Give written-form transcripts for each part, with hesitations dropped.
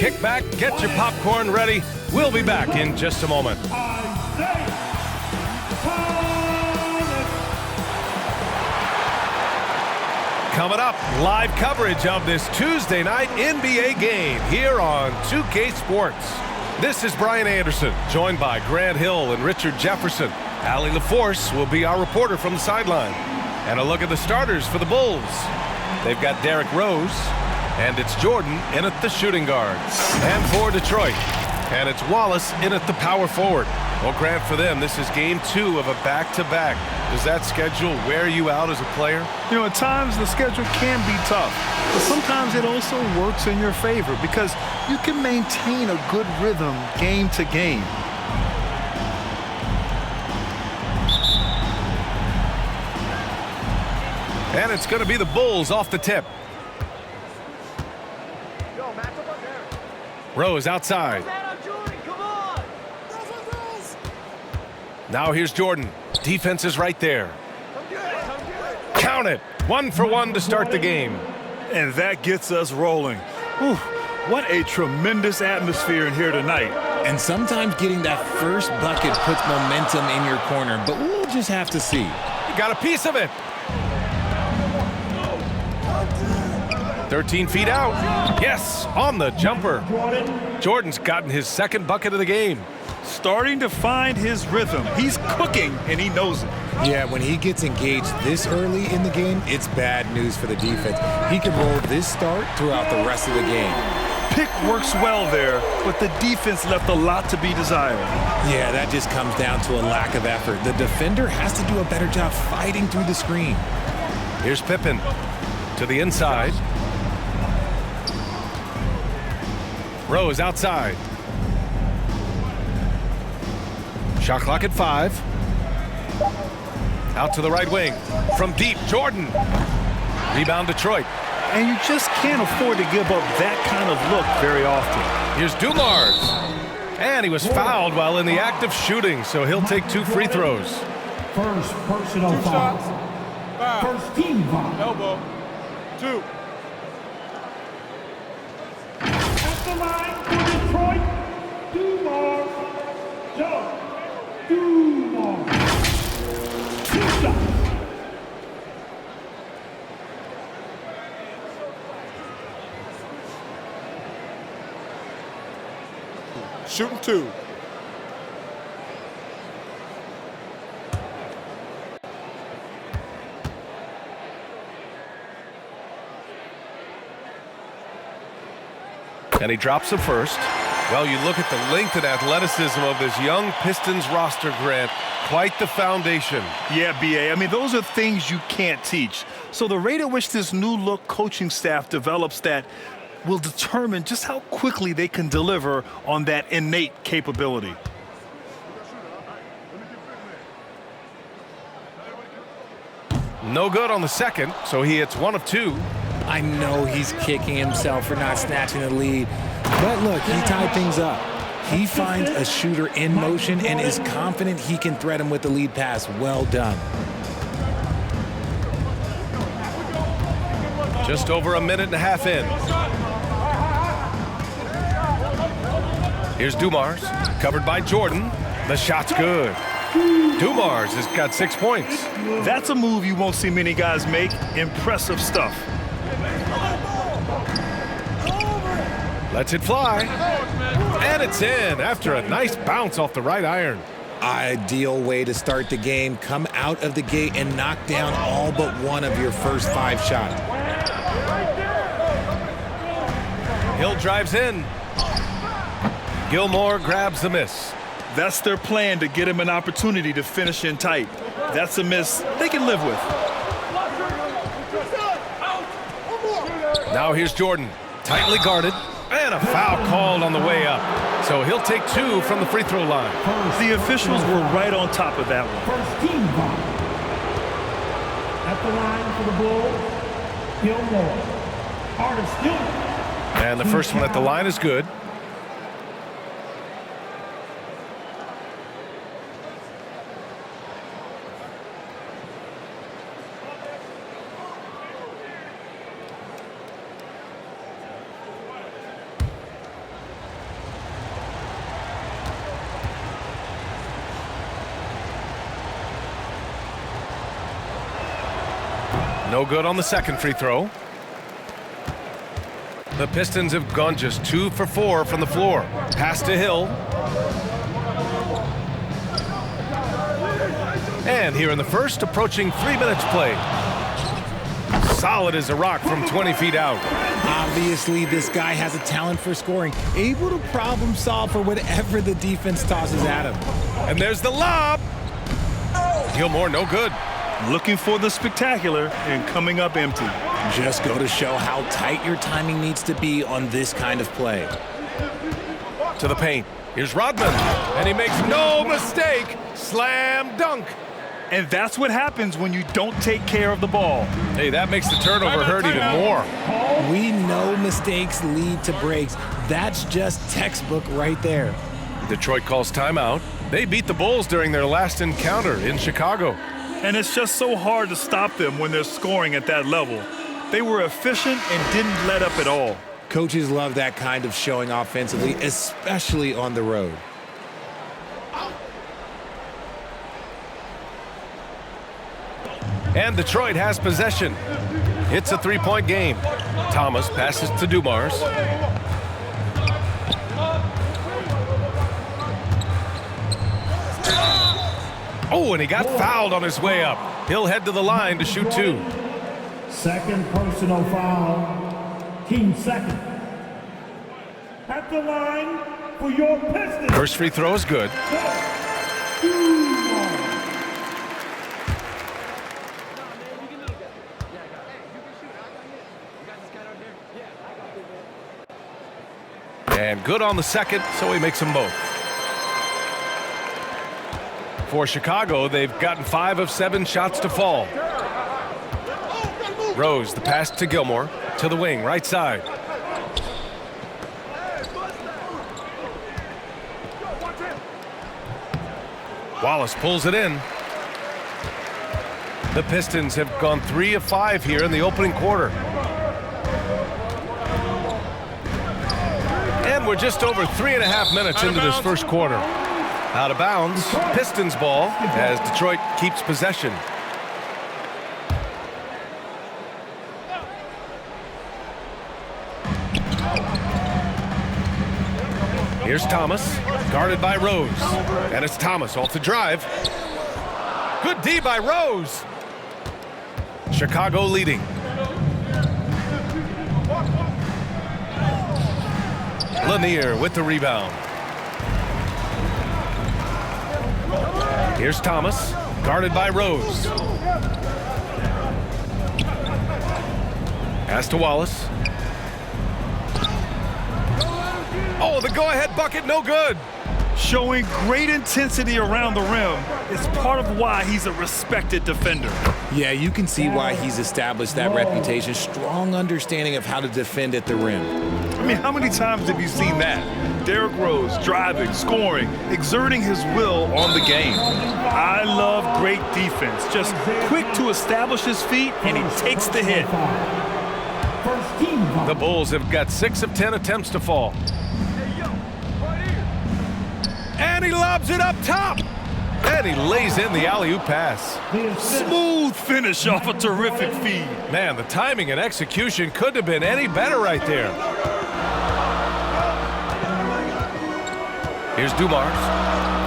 kick back, get your popcorn ready. We'll be back in just a moment. Coming up, live coverage of this Tuesday night NBA game here on 2K Sports. This is Brian Anderson, joined by Grant Hill and Richard Jefferson. Allie LaForce will be our reporter from the sideline. And a look at the starters for the Bulls. They've got Derrick Rose, and it's Jordan in at the shooting guard. And for Detroit, and it's Wallace in at the power forward. Well, Grant, for them, this is game 2 of a back-to-back. Does that schedule wear you out as a player? You know, at times the schedule can be tough, but sometimes it also works in your favor because you can maintain a good rhythm game to game. And it's going to be the Bulls off the tip. Rose outside. Now here's Jordan. Defense is right there. Count it. 1 for 1 to start the game. And that gets us rolling. Whew, what a tremendous atmosphere in here tonight. And sometimes getting that first bucket puts momentum in your corner, but we'll just have to see. You got a piece of it. 13 feet out. Yes, on the jumper. Jordan's gotten his second bucket of the game. Starting to find his rhythm. He's cooking, and he knows it. Yeah, when he gets engaged this early in the game, it's bad news for the defense. He can roll this start throughout the rest of the game. Pick works well there, but the defense left a lot to be desired. Yeah, that just comes down to a lack of effort. The defender has to do a better job fighting through the screen. Here's Pippen to the inside. Rose outside. Shot clock at 5. Out to the right wing. From deep, Jordan. Rebound, Detroit. And you just can't afford to give up that kind of look very often. Here's Dumars. And he was fouled while in the act of shooting, so he'll take 2 free throws. First personal foul. First team foul. Elbow. 2. At the line for Detroit, Dumars. Joe. Dumars. 2 shots. Shooting 2. And he drops the first. Well, you look at the length and athleticism of this young Pistons roster, Grant. Quite the foundation. Yeah, B.A. I mean, those are things you can't teach. So the rate at which this new look coaching staff develops that will determine just how quickly they can deliver on that innate capability. No good on the second, so he hits 1 of 2. I know he's kicking himself for not snatching the lead, but look, he tied things up. He finds a shooter in motion and is confident he can thread him with the lead pass. Well done. Just over a minute and a half in. Here's Dumars, covered by Jordan. The shot's good. Dumars has got 6 points. That's a move you won't see many guys make. Impressive stuff. Lets it fly. And it's in after a nice bounce off the right iron. Ideal way to start the game. Come out of the gate and knock down all but one of your first 5 shots. Hill drives in. Gilmore grabs the miss. That's their plan, to get him an opportunity to finish in tight. That's a miss they can live with. Now here's Jordan, tightly guarded, and a foul called on the way up. So he'll take 2 from the free throw line. The officials were right on top of that one. First team foul. At the line for the Bulls, Gilmore. Artis Gilmore. And the first one at the line is good. No good on the second free throw. The Pistons have gone just 2 for 4 from the floor. Pass to Hill. And here in the first, approaching 3 minutes played. Solid as a rock from 20 feet out. Obviously, this guy has a talent for scoring, able to problem solve for whatever the defense tosses at him. And there's the lob. Gilmore, no good. Looking for the spectacular and coming up empty. Just go to show how tight your timing needs to be on this kind of play. To the paint. Here's Rodman. And he makes no mistake. Slam dunk. And that's what happens when you don't take care of the ball. Hey, that makes the turnover hurt even more. We know mistakes lead to breaks. That's just textbook right there. Detroit calls timeout. They beat the Bulls during their last encounter in Chicago. And it's just so hard to stop them when they're scoring at that level. They were efficient and didn't let up at all. Coaches love that kind of showing offensively, especially on the road. And Detroit has possession. It's a three-point game. Thomas passes to Dumars. Oh, and he got fouled on his way up. He'll head to the line to shoot 2. Second personal foul. Team second. At the line for your Pistons. First free throw is good. And good on the second, so he makes them both. For Chicago, they've gotten 5 of 7 shots to fall. Rose, the pass to Gilmore, to the wing, right side. Wallace pulls it in. The Pistons have gone 3 of 5 here in the opening quarter. And we're just over 3.5 minutes into this first quarter. Out of bounds, Pistons ball as Detroit keeps possession. Here's Thomas, guarded by Rose. And it's Thomas off the drive. Good D by Rose. Chicago leading. Leinier with the rebound. Here's Thomas, guarded by Rose. Pass to Wallace. Oh, the go-ahead bucket, no good. Showing great intensity around the rim is part of why he's a respected defender. Yeah, you can see why he's established that reputation. Strong understanding of how to defend at the rim. I mean, how many times have you seen that? Derrick Rose driving, scoring, exerting his will on the game. I love great defense. Just quick to establish his feet, and he takes the hit. The Bulls have got 6 of 10 attempts to fall. And he lobs it up top. And he lays in the alley-oop pass. Smooth finish off a terrific feed. Man, the timing and execution couldn't have been any better right there. Here's Dumars.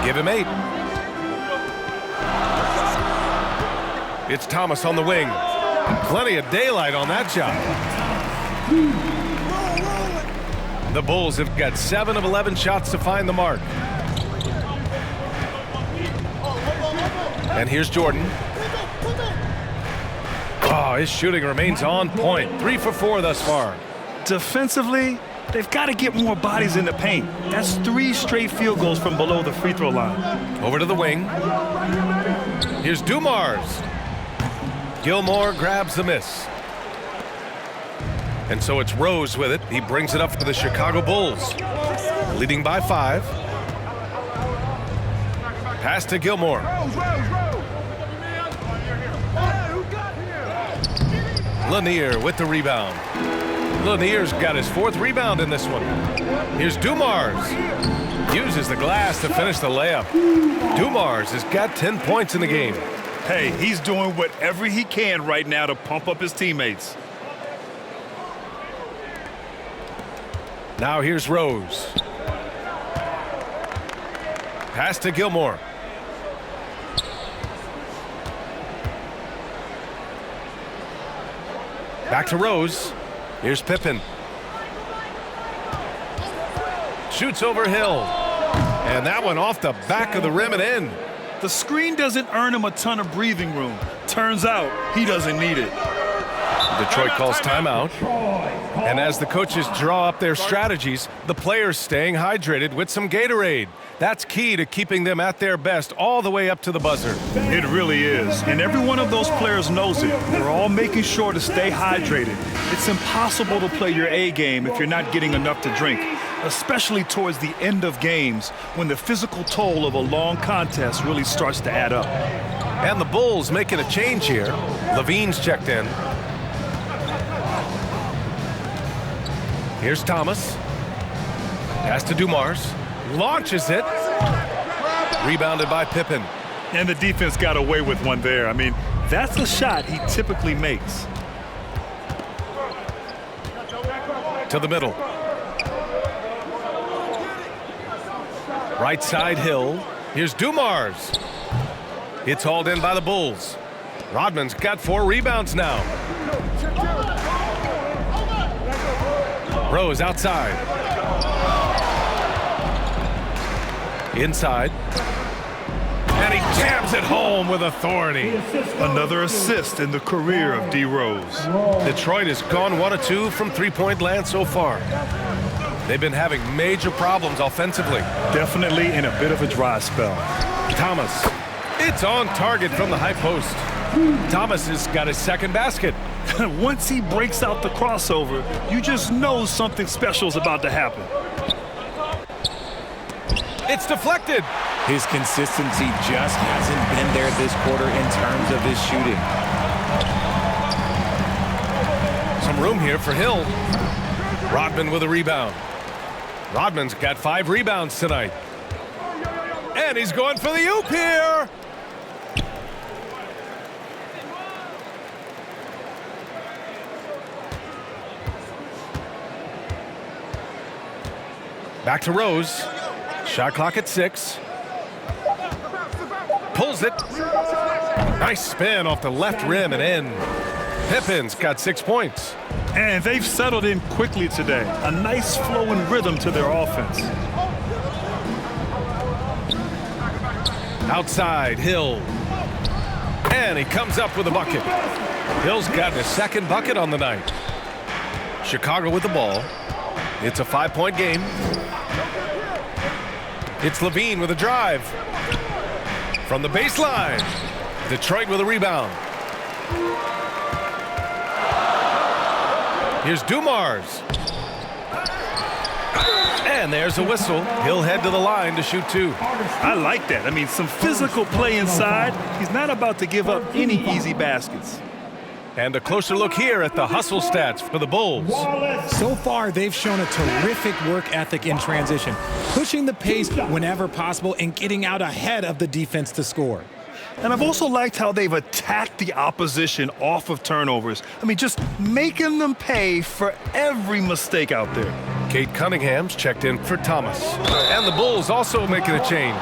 Give him 8. It's Thomas on the wing. Plenty of daylight on that shot. The Bulls have got 7 of 11 shots to find the mark. And here's Jordan. Oh, his shooting remains on point. 3 for 4 thus far. Defensively, they've got to get more bodies in the paint. That's 3 straight field goals from below the free throw line. Over to the wing. Here's Dumars. Gilmore grabs the miss. And so it's Rose with it. He brings it up for the Chicago Bulls. Leading by 5. Pass to Gilmore. Leinier with the rebound. Lanier's got his 4th rebound in this one. Here's Dumars. Uses the glass to finish the layup. Dumars has got 10 points in the game. Hey, he's doing whatever he can right now to pump up his teammates. Now here's Rose. Pass to Gilmore. Back to Rose. Here's Pippen. Shoots over Hill. And that one off the back of the rim and in. The screen doesn't earn him a ton of breathing room. Turns out he doesn't need it. Detroit calls timeout. And as the coaches draw up their strategies, the players staying hydrated with some Gatorade. That's key to keeping them at their best all the way up to the buzzer. It really is. And every one of those players knows it. They're all making sure to stay hydrated. It's impossible to play your A game if you're not getting enough to drink, especially towards the end of games when the physical toll of a long contest really starts to add up. And the Bulls making a change here. Levine's checked in. Here's Thomas. Pass to Dumars. Launches it. Rebounded by Pippen. And the defense got away with one there. I mean, that's a shot he typically makes. To the middle. Right side Hill. Here's Dumars. It's hauled in by the Bulls. Rodman's got 4 rebounds now. Rose outside. Inside. And he jams it home with authority. Another assist in the career of D. Rose. Detroit has gone 1 of 2 from three-point land so far. They've been having major problems offensively. Definitely in a bit of a dry spell. Thomas. It's on target from the high post. Thomas has got his second basket. Once he breaks out the crossover, you just know something special is about to happen. It's deflected. His consistency just hasn't been there this quarter in terms of his shooting. Some room here for Hill. Rodman with a rebound. Rodman's got 5 rebounds tonight. And he's going for the oop here. Back to Rose. Shot clock at 6. Pulls it. Nice spin off the left rim and in. Pippen's got 6 points. And they've settled in quickly today. A nice flowing rhythm to their offense. Outside, Hill. And he comes up with a bucket. Hill's gotten his second bucket on the night. Chicago with the ball. It's a 5-point game. It's Levine with a drive. From the baseline. Detroit with a rebound. Here's Dumars. And there's a whistle. He'll head to the line to shoot 2. I like that. I mean, some physical play inside. He's not about to give up any easy baskets. And a closer look here at the hustle stats for the Bulls. So far, they've shown a terrific work ethic in transition, pushing the pace whenever possible and getting out ahead of the defense to score. And I've also liked how they've attacked the opposition off of turnovers. I mean, just making them pay for every mistake out there. Kate Cunningham's checked in for Thomas. And the Bulls also making a change.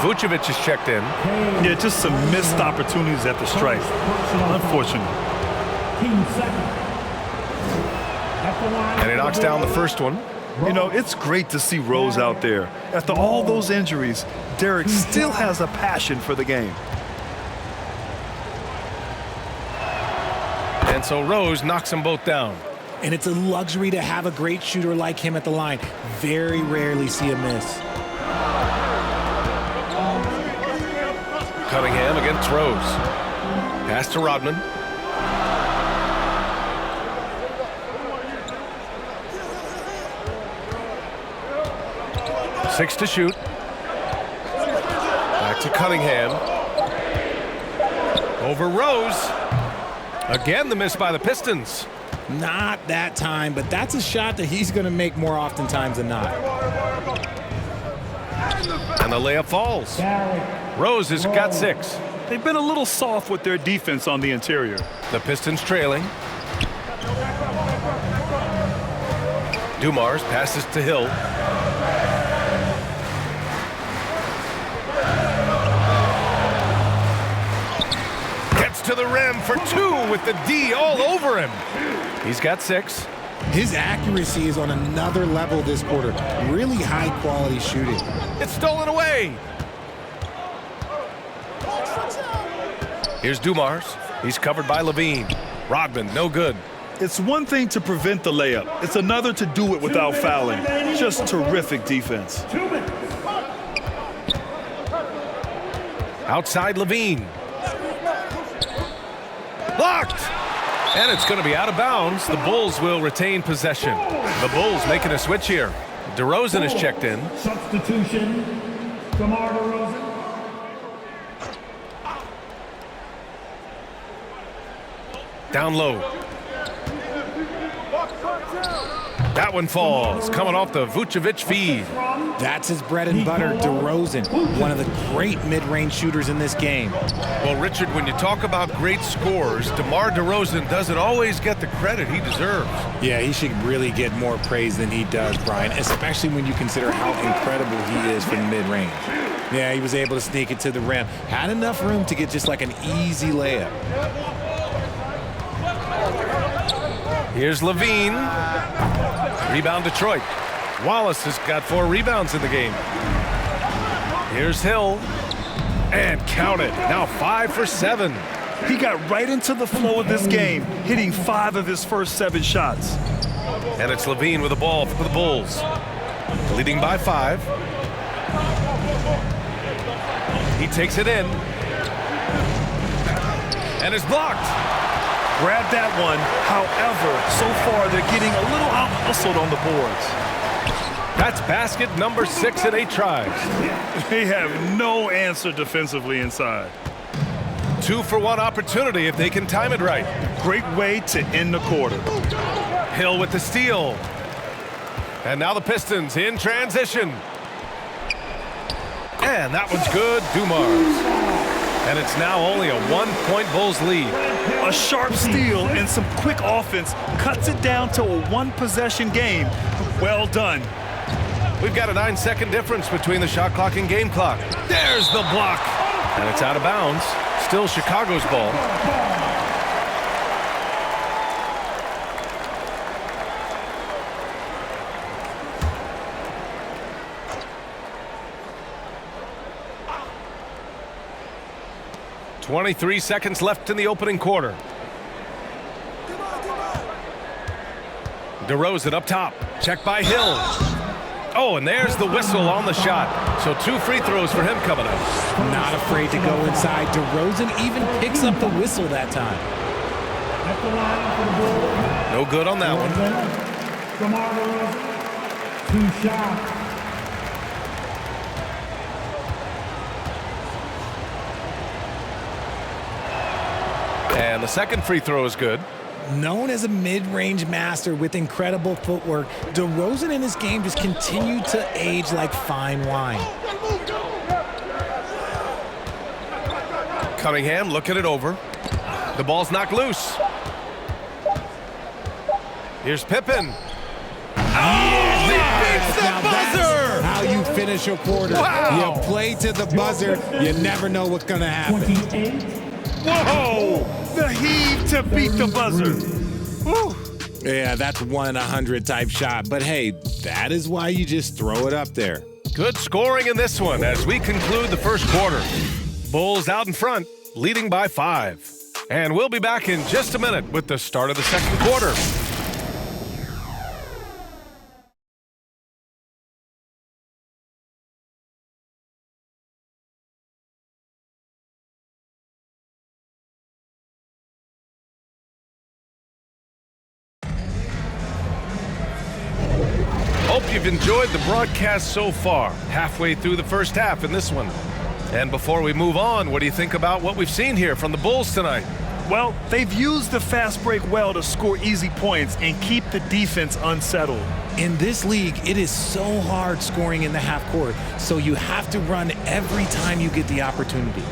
Vucevic is checked in. Yeah, just some missed opportunities at the stripe. Unfortunate. And he knocks down the first one. You know, it's great to see Rose out there. After all those injuries, Derek still has a passion for the game. And so Rose knocks them both down. And it's a luxury to have a great shooter like him at the line. Very rarely see a miss. Cunningham against Rose. Pass to Rodman. Six to shoot. Back to Cunningham. Over Rose. Again, the miss by the Pistons. Not that time, but that's a shot that he's going to make more oftentimes than not. And the layup falls. Rose has got 6. They've been a little soft with their defense on the interior. The Pistons trailing. Dumars passes to Hill. Gets to the rim for two with the D all over him. He's got 6. His accuracy is on another level this quarter. Really high-quality shooting. It's stolen away. Here's Dumars. He's covered by Levine. Rodman, no good. It's one thing to prevent the layup. It's another to do it without fouling. Just terrific defense. Outside Levine. Blocked! And it's going to be out of bounds. The Bulls will retain possession. The Bulls making a switch here. DeRozan is checked in. Substitution. DeMar DeRozan. Down low. That one falls, coming off the Vucevic feed. That's his bread and butter, DeRozan, one of the great mid-range shooters in this game. Well, Richard, when you talk about great scorers, DeMar DeRozan doesn't always get the credit he deserves. Yeah, he should really get more praise than he does, Brian, especially when you consider how incredible he is from mid-range. Yeah, he was able to sneak it to the rim. Had enough room to get just like an easy layup. Here's Levine. Rebound Detroit. Wallace has got 4 rebounds in the game. Here's Hill. And count it. Now 5 for 7. He got right into the flow of this game, hitting 5 of his first 7 shots. And it's Levine with the ball for the Bulls. Leading by 5. He takes it in. And is blocked. Grab that one. However, so far they're getting a little out-hustled on the boards. That's basket number 6 in 8 tries. They have no answer defensively inside. 2 for 1 opportunity if they can time it right. Great way to end the quarter. Hill with the steal. And now the Pistons in transition. And that one's good. Dumars. And it's now only a 1-point Bulls lead. A sharp steal and some quick offense cuts it down to a 1-possession game. Well done. We've got a 9-second difference between the shot clock and game clock. There's the block. And it's out of bounds. Still Chicago's ball. .23 seconds left in the opening quarter. DeRozan up top. Checked by Hill. Oh, and there's the whistle on the shot. So 2 free throws for him coming up. Not afraid to go inside. DeRozan even picks up the whistle that time. At the line for the Bulls. No good on that one. DeMar DeRozan. 2 shots. And the second free throw is good. Known as a mid-range master with incredible footwork, DeRozan in his game just continued to age like fine wine. Cunningham looking it over. The ball's knocked loose. Here's Pippen. Oh, he beats the buzzer! That's how you finish a quarter. Wow. You play to the buzzer. You never know what's going to happen. 28. Whoa! The heave to beat the buzzer. Woo. Yeah, that's 1 in 100 type shot. But hey, that is why you just throw it up there. Good scoring in this one as we conclude the first quarter. Bulls out in front, leading by 5. And we'll be back in just a minute with the start of the second quarter. Hope you've enjoyed the broadcast so far. Halfway through the first half in this one. And before we move on, what do you think about what we've seen here from the Bulls tonight? Well, they've used the fast break well to score easy points and keep the defense unsettled. In this league, it is so hard scoring in the half court, so you have to run every time you get the opportunity.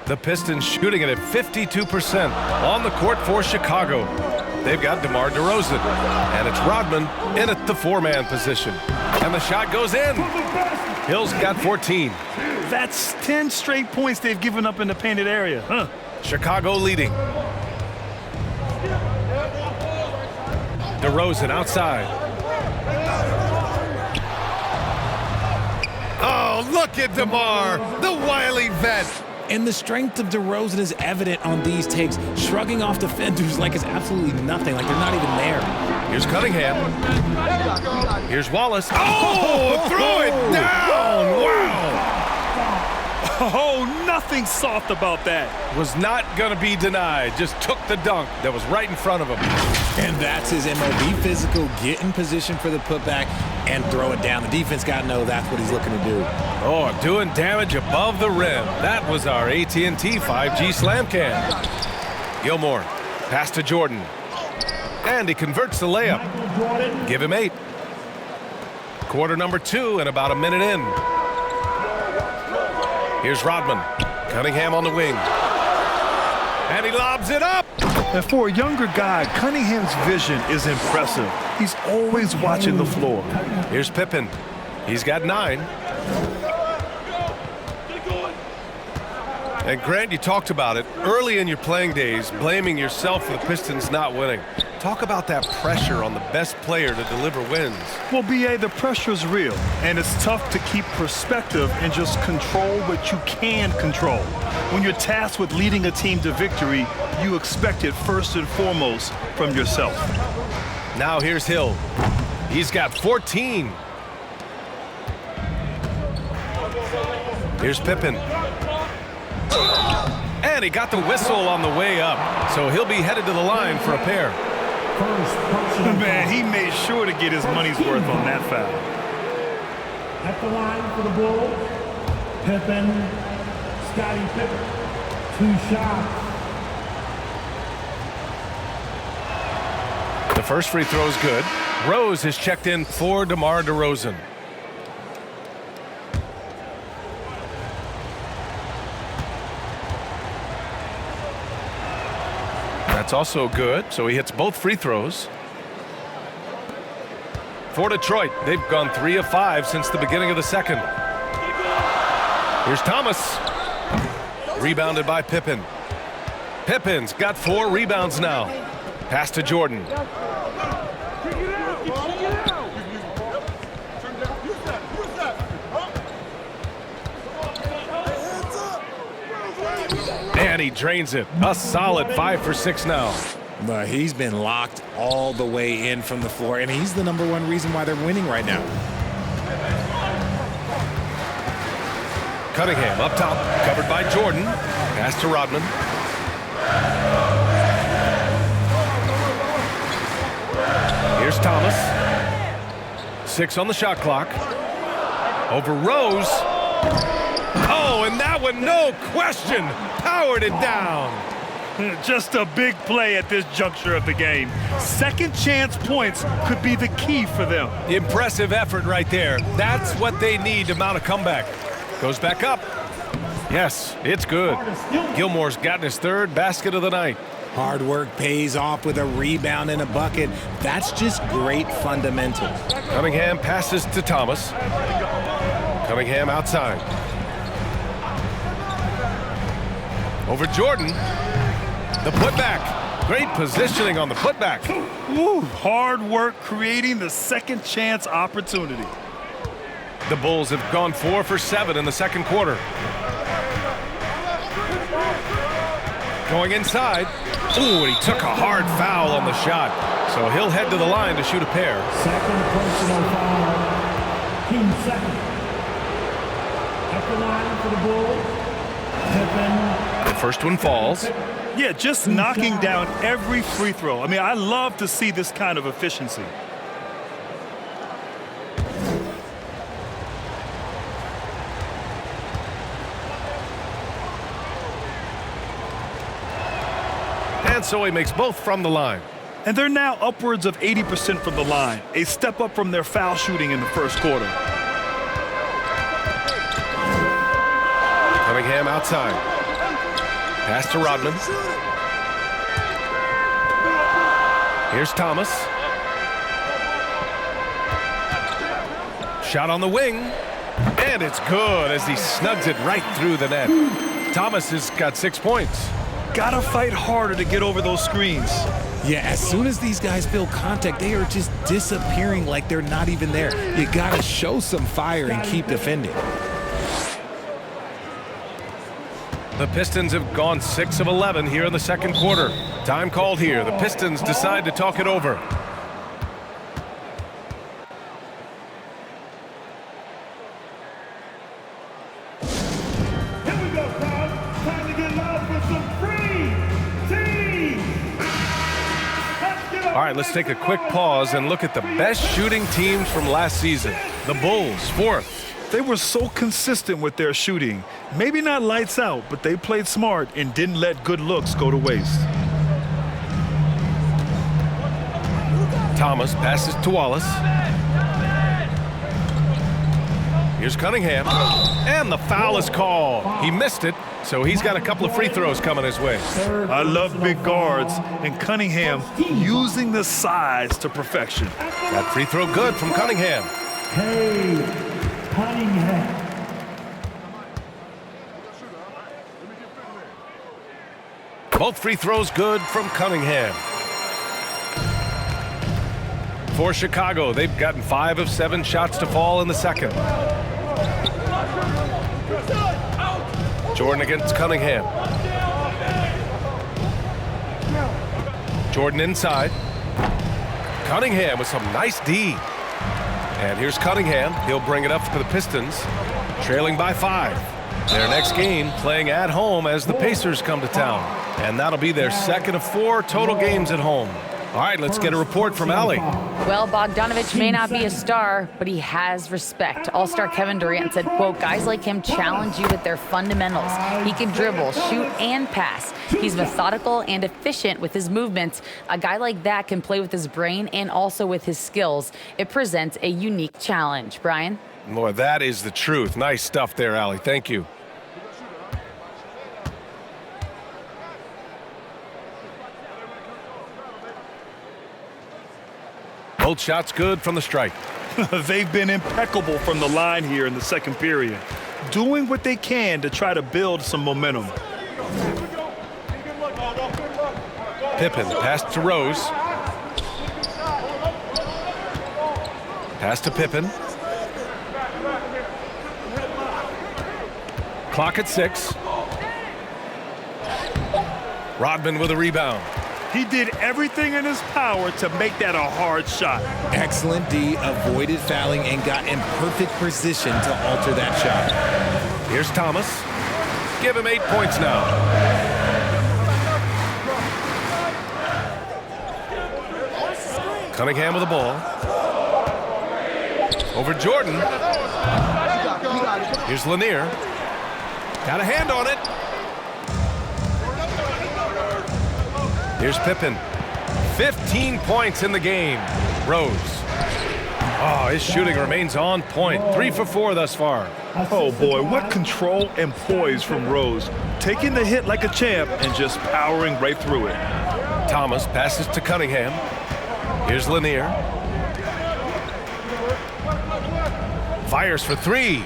The Pistons shooting it at 52% on the court for Chicago. They've got DeMar DeRozan, and it's Rodman in at the four-man position. And the shot goes in. Hill's got 14. That's 10 straight points they've given up in the painted area. Huh? Chicago leading. DeRozan outside. Oh, look at DeMar, the wily vet. And the strength of DeRozan is evident on these takes, shrugging off defenders like it's absolutely nothing, like they're not even there. Here's Cunningham. Here's Wallace. Oh, throw it down. Wow. Oh, nothing soft about that. Was not going to be denied. Just took the dunk that was right in front of him. And that's his MO. Be physical, get in position for the putback, and throw it down. The defense got to know that's what he's looking to do. Oh, doing damage above the rim. That was our AT&T 5G slam cam. Gilmore, pass to Jordan. And he converts the layup. Give him 8. Quarter number 2 and about a minute in. Here's Rodman. Cunningham on the wing. And he lobs it up. And for a younger guy, Cunningham's vision is impressive. He's always watching the floor. Here's Pippen. He's got 9. And Grant, you talked about it early in your playing days, blaming yourself for the Pistons not winning. Talk about that pressure on the best player to deliver wins. Well, B.A., the pressure is real, and it's tough to keep perspective and just control what you can control. When you're tasked with leading a team to victory, you expect it first and foremost from yourself. Now here's Hill. He's got 14. Here's Pippen. And he got the whistle on the way up, so he'll be headed to the line for a pair. Man, he made sure to get his money's worth on that foul. At the line for the Bulls, Pippen, Scottie Pippen, 2 shots. The first free throw is good. Rose is checked in for DeMar DeRozan. That's also good, so he hits both free throws. For Detroit, they've gone 3 of 5 since the beginning of the second. Here's Thomas. Rebounded by Pippen. Pippen's got 4 rebounds now. Pass to Jordan. And he drains it. A solid 5 for 6 now. But he's been locked all the way in from the floor, and he's the #1 reason why they're winning right now. Cunningham up top, covered by Jordan. Pass to Rodman. Here's Thomas. 6 on the shot clock. Over Rose. Oh, and that one, no question, powered it down. Just a big play at this juncture of the game. Second chance points could be the key for them. Impressive effort right there. That's what they need to mount a comeback. Goes back up. Yes, it's good. Gilmore's gotten his 3rd basket of the night. Hard work pays off with a rebound and a bucket. That's just great fundamentals. Cunningham passes to Thomas. Cunningham outside. Over Jordan. The putback. Great positioning on the putback. Woo, hard work creating the second chance opportunity. The Bulls have gone 4 for 7 in the second quarter. Going inside. Ooh, and he took a hard foul on the shot. So he'll head to the line to shoot a pair. Second personal foul, team second. At the line for the Bulls, Pippen. The first one falls. Yeah, just knocking down every free throw. I mean, I love to see this kind of efficiency. And so he makes both from the line. And they're now upwards of 80% from the line, a step up from their foul shooting in the first quarter. Cunningham outside. Pass to Rodman. Here's Thomas. Shot on the wing. And it's good as he snugs it right through the net. Thomas has got 6 points. Gotta fight harder to get over those screens. Yeah, as soon as these guys feel contact, they are just disappearing like they're not even there. You gotta show some fire and keep defending. The Pistons have gone 6 of 11 here in the second quarter. Time called here. The Pistons decide to talk it over. Here we go, crowd. Time to get loud for some free teams. All right, let's take a quick pause and look at the best shooting teams from last season. The Bulls, 4th. They were so consistent with their shooting. Maybe not lights out, but they played smart and didn't let good looks go to waste. Thomas passes to Wallace. Here's Cunningham. And the foul is called. He missed it, so he's got a couple of free throws coming his way. I love big guards, and Cunningham using the size to perfection. That free throw good from Cunningham. Hey, Cunningham. Both free throws good from Cunningham. For Chicago, they've gotten 5 of 7 shots to fall in the second. Jordan against Cunningham. Jordan inside. Cunningham with some nice D. And here's Cunningham. He'll bring it up for the Pistons, trailing by 5. Their next game playing at home as the Pacers come to town. And that'll be their second of 4 total games at home. All right, let's get a report from Allie. Well, Bogdanovich may not be a star, but he has respect. All-star Kevin Durant said, quote, guys like him challenge you with their fundamentals. He can dribble, shoot, and pass. He's methodical and efficient with his movements. A guy like that can play with his brain and also with his skills. It presents a unique challenge. Brian? Boy, that is the truth. Nice stuff there, Allie. Thank you. Both shots good from the stripe. They've been impeccable from the line here in the second period, doing what they can to try to build some momentum. Pippen, pass to Rose. Pass to Pippen. Clock at 6. Rodman with a rebound. He did everything in his power to make that a hard shot. Excellent D, avoided fouling, and got in perfect position to alter that shot. Here's Thomas. Give him 8 points now. Cunningham with the ball. Over Jordan. Here's Lanier. Got a hand on it. Here's Pippen. 15 points in the game. Rose. Oh, his shooting remains on point. 3 for 4 thus far. Oh boy, what control and poise from Rose. Taking the hit like a champ and just powering right through it. Thomas passes to Cunningham. Here's Lanier. Fires for 3.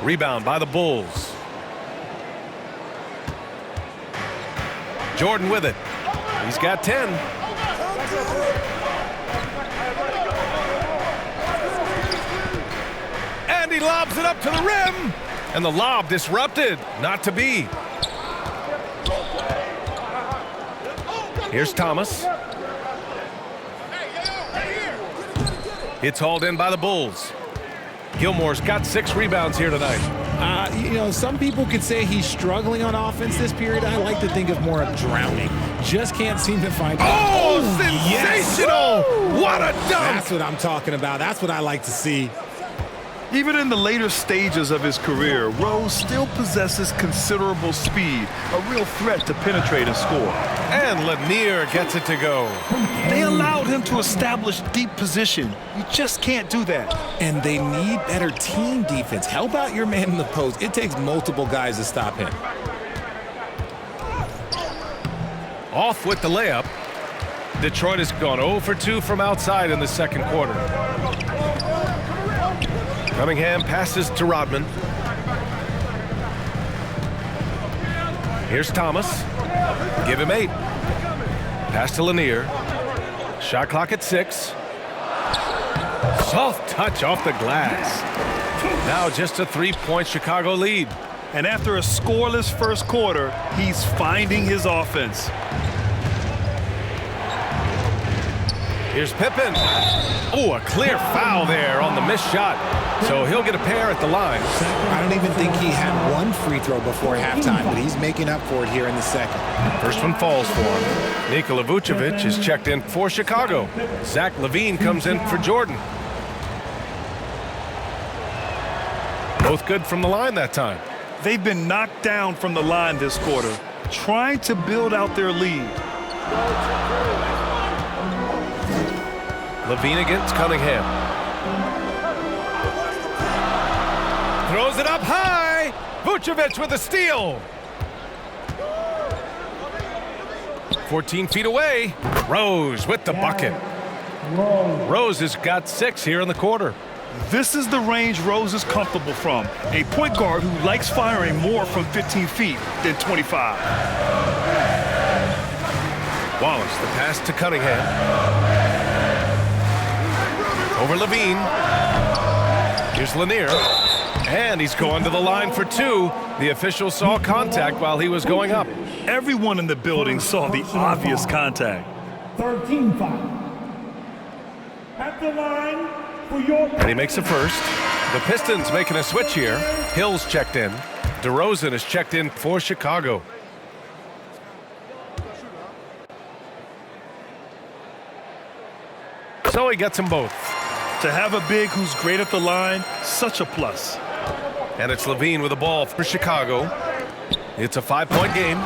Rebound by the Bulls. Jordan with it. He's got 10. And he lobs it up to the rim. And the lob disrupted. Not to be. Here's Thomas. It's hauled in by the Bulls. Gilmore's got 6 rebounds here tonight. You know, some people could say he's struggling on offense this period. I like to think of more of drowning. Just can't seem to find. Oh, sensational! Yes. What a dunk! That's what I'm talking about. That's what I like to see. Even in the later stages of his career, Rose still possesses considerable speed, a real threat to penetrate and score. And Lanier gets it to go. They allowed him them to establish deep position. You just can't do that. And they need better team defense. Help out your man in the post. It takes multiple guys to stop him. Off with the layup. Detroit has gone 0 for 2 from outside in the second quarter. Cunningham passes to Rodman. Here's Thomas. Give him 8. Pass to Leinier. Shot clock at 6. Soft touch off the glass. Now just a 3-point Chicago lead. And after a scoreless first quarter, he's finding his offense. Here's Pippen. Oh, a clear foul there on the missed shot. So he'll get a pair at the line. I don't even think he had one free throw before halftime, but he's making up for it here in the second. First one falls for him. Nikola Vucevic is checked in for Chicago. Zach LaVine comes in for Jordan. Both good from the line that time. They've been knocked down from the line this quarter, trying to build out their lead. LaVine against Cunningham. Throws it up high. Vucevic with a steal. 14 feet away. Rose with the bucket. Rose has got 6 here in the quarter. This is the range Rose is comfortable from. A point guard who likes firing more from 15 feet than 25. Wallace, the pass to Cunningham. Over LaVine. Here's Leinier. And he's going to the line for 2. The official saw contact while he was going up. Everyone in the building saw the obvious contact. 13 foul. At the line for your... And he makes a first. The Pistons making a switch here. Hill's checked in. DeRozan is checked in for Chicago. So he gets them both. To have a big who's great at the line, such a plus. And it's LaVine with the ball for Chicago. It's a 5-point game.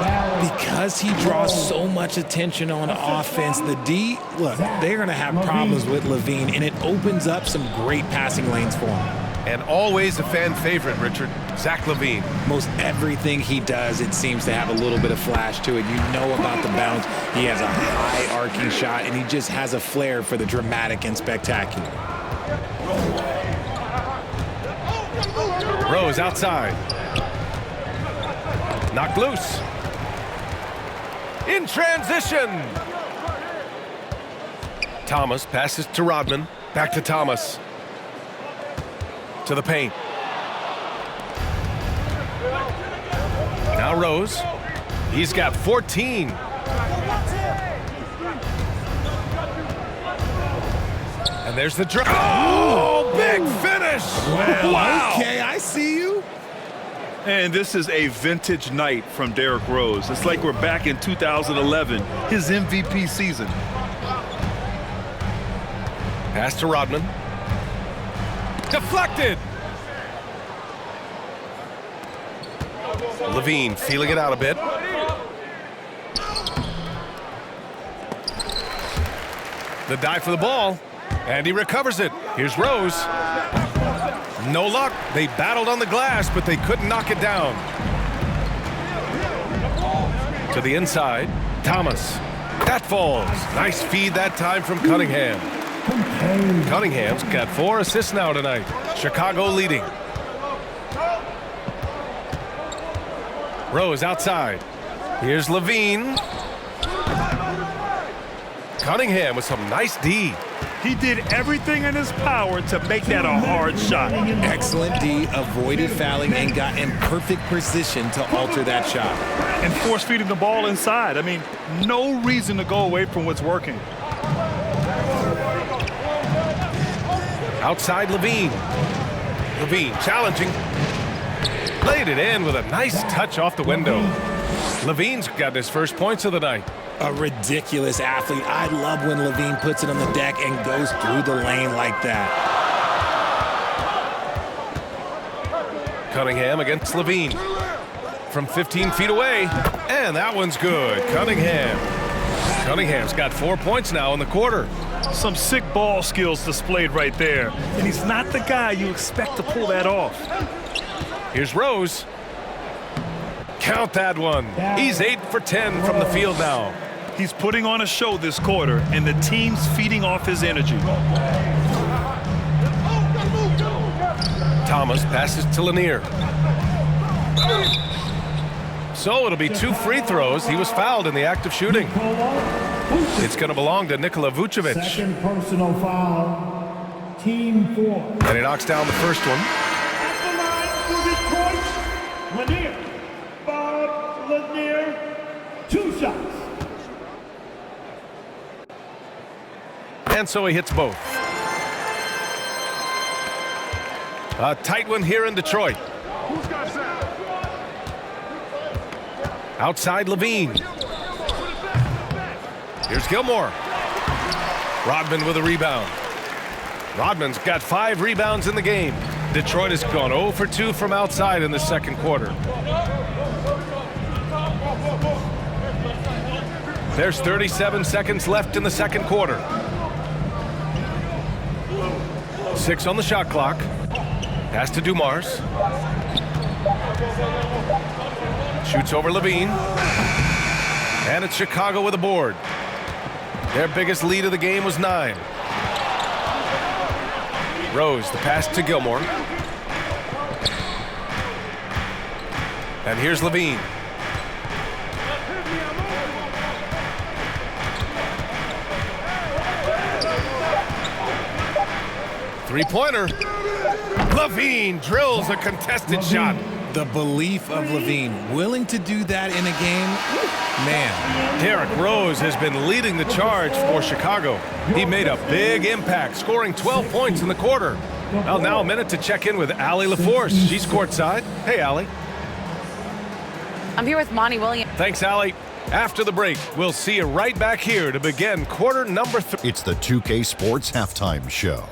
Because he draws so much attention on offense, the D, look, they're going to have problems with LaVine, and it opens up some great passing lanes for him. And always a fan favorite, Richard, Zach LaVine. Most everything he does, it seems to have a little bit of flash to it. You know about the bounce. He has a high arcing shot, and he just has a flair for the dramatic and spectacular. Rose outside. Knocked loose. In transition. Thomas passes to Rodman. Back to Thomas. To the paint. Now Rose. He's got 14. And there's the drive. Oh, big finish. Well, wow. Okay, I see you. And this is a vintage night from Derrick Rose. It's like we're back in 2011, his MVP season. Pass to Rodman. Deflected. LaVine feeling it out a bit. The dive for the ball, and he recovers it. Here's Rose. No luck. They battled on the glass, but they couldn't knock it down. To the inside, Thomas. That falls. Nice feed that time from Cunningham. Cunningham's got 4 assists now tonight. Chicago leading. Rose outside. Here's LaVine. Cunningham with some nice D. He did everything in his power to make that a hard shot. Excellent D, avoided fouling, and got in perfect position to alter that shot. And force feeding the ball inside. I mean, no reason to go away from what's working. Outside LaVine. LaVine challenging. Laid it in with a nice touch off the window. LaVine's got his first points of the night. A ridiculous athlete. I love when LaVine puts it on the deck and goes through the lane like that. Cunningham against LaVine. From 15 feet away. And that one's good. Cunningham Cunningham's got 4 points now in the quarter. Some sick ball skills displayed right there. And he's not the guy you expect to pull that off. Here's Rose. Count that one. He's 8 for 10 from the field now. He's putting on a show this quarter, and the team's feeding off his energy. Thomas passes to Lanier. So it'll be 2 free throws. He was fouled in the act of shooting. It's going to belong to Nikola Vucevic. Second personal foul. Team 4. And he knocks down the first one. At the line for Detroit, Lanier. Bob Lanier, 2 shots. And so he hits both. A tight one here in Detroit. Outside Levine. Here's Gilmore. Rodman with a rebound. Rodman's got 5 rebounds in the game. Detroit has gone 0 for 2 from outside in the second quarter. There's 37 seconds left in the second quarter. 6 on the shot clock. Pass to Dumars. Shoots over Levine. And it's Chicago with a board. Their biggest lead of the game was 9. Rose, the pass to Gilmore. And here's Levine. Three-pointer. Levine drills a contested shot. The belief of Levine, willing to do that in a game, man. Derrick Rose has been leading the charge for Chicago. He made a big impact, scoring 12 points in the quarter. Well, now a minute to check in with Allie LaForce. She's courtside. Hey, Allie. I'm here with Monty Williams. Thanks, Allie. After the break, we'll see you right back here to begin quarter number 3. It's the 2K Sports Halftime Show.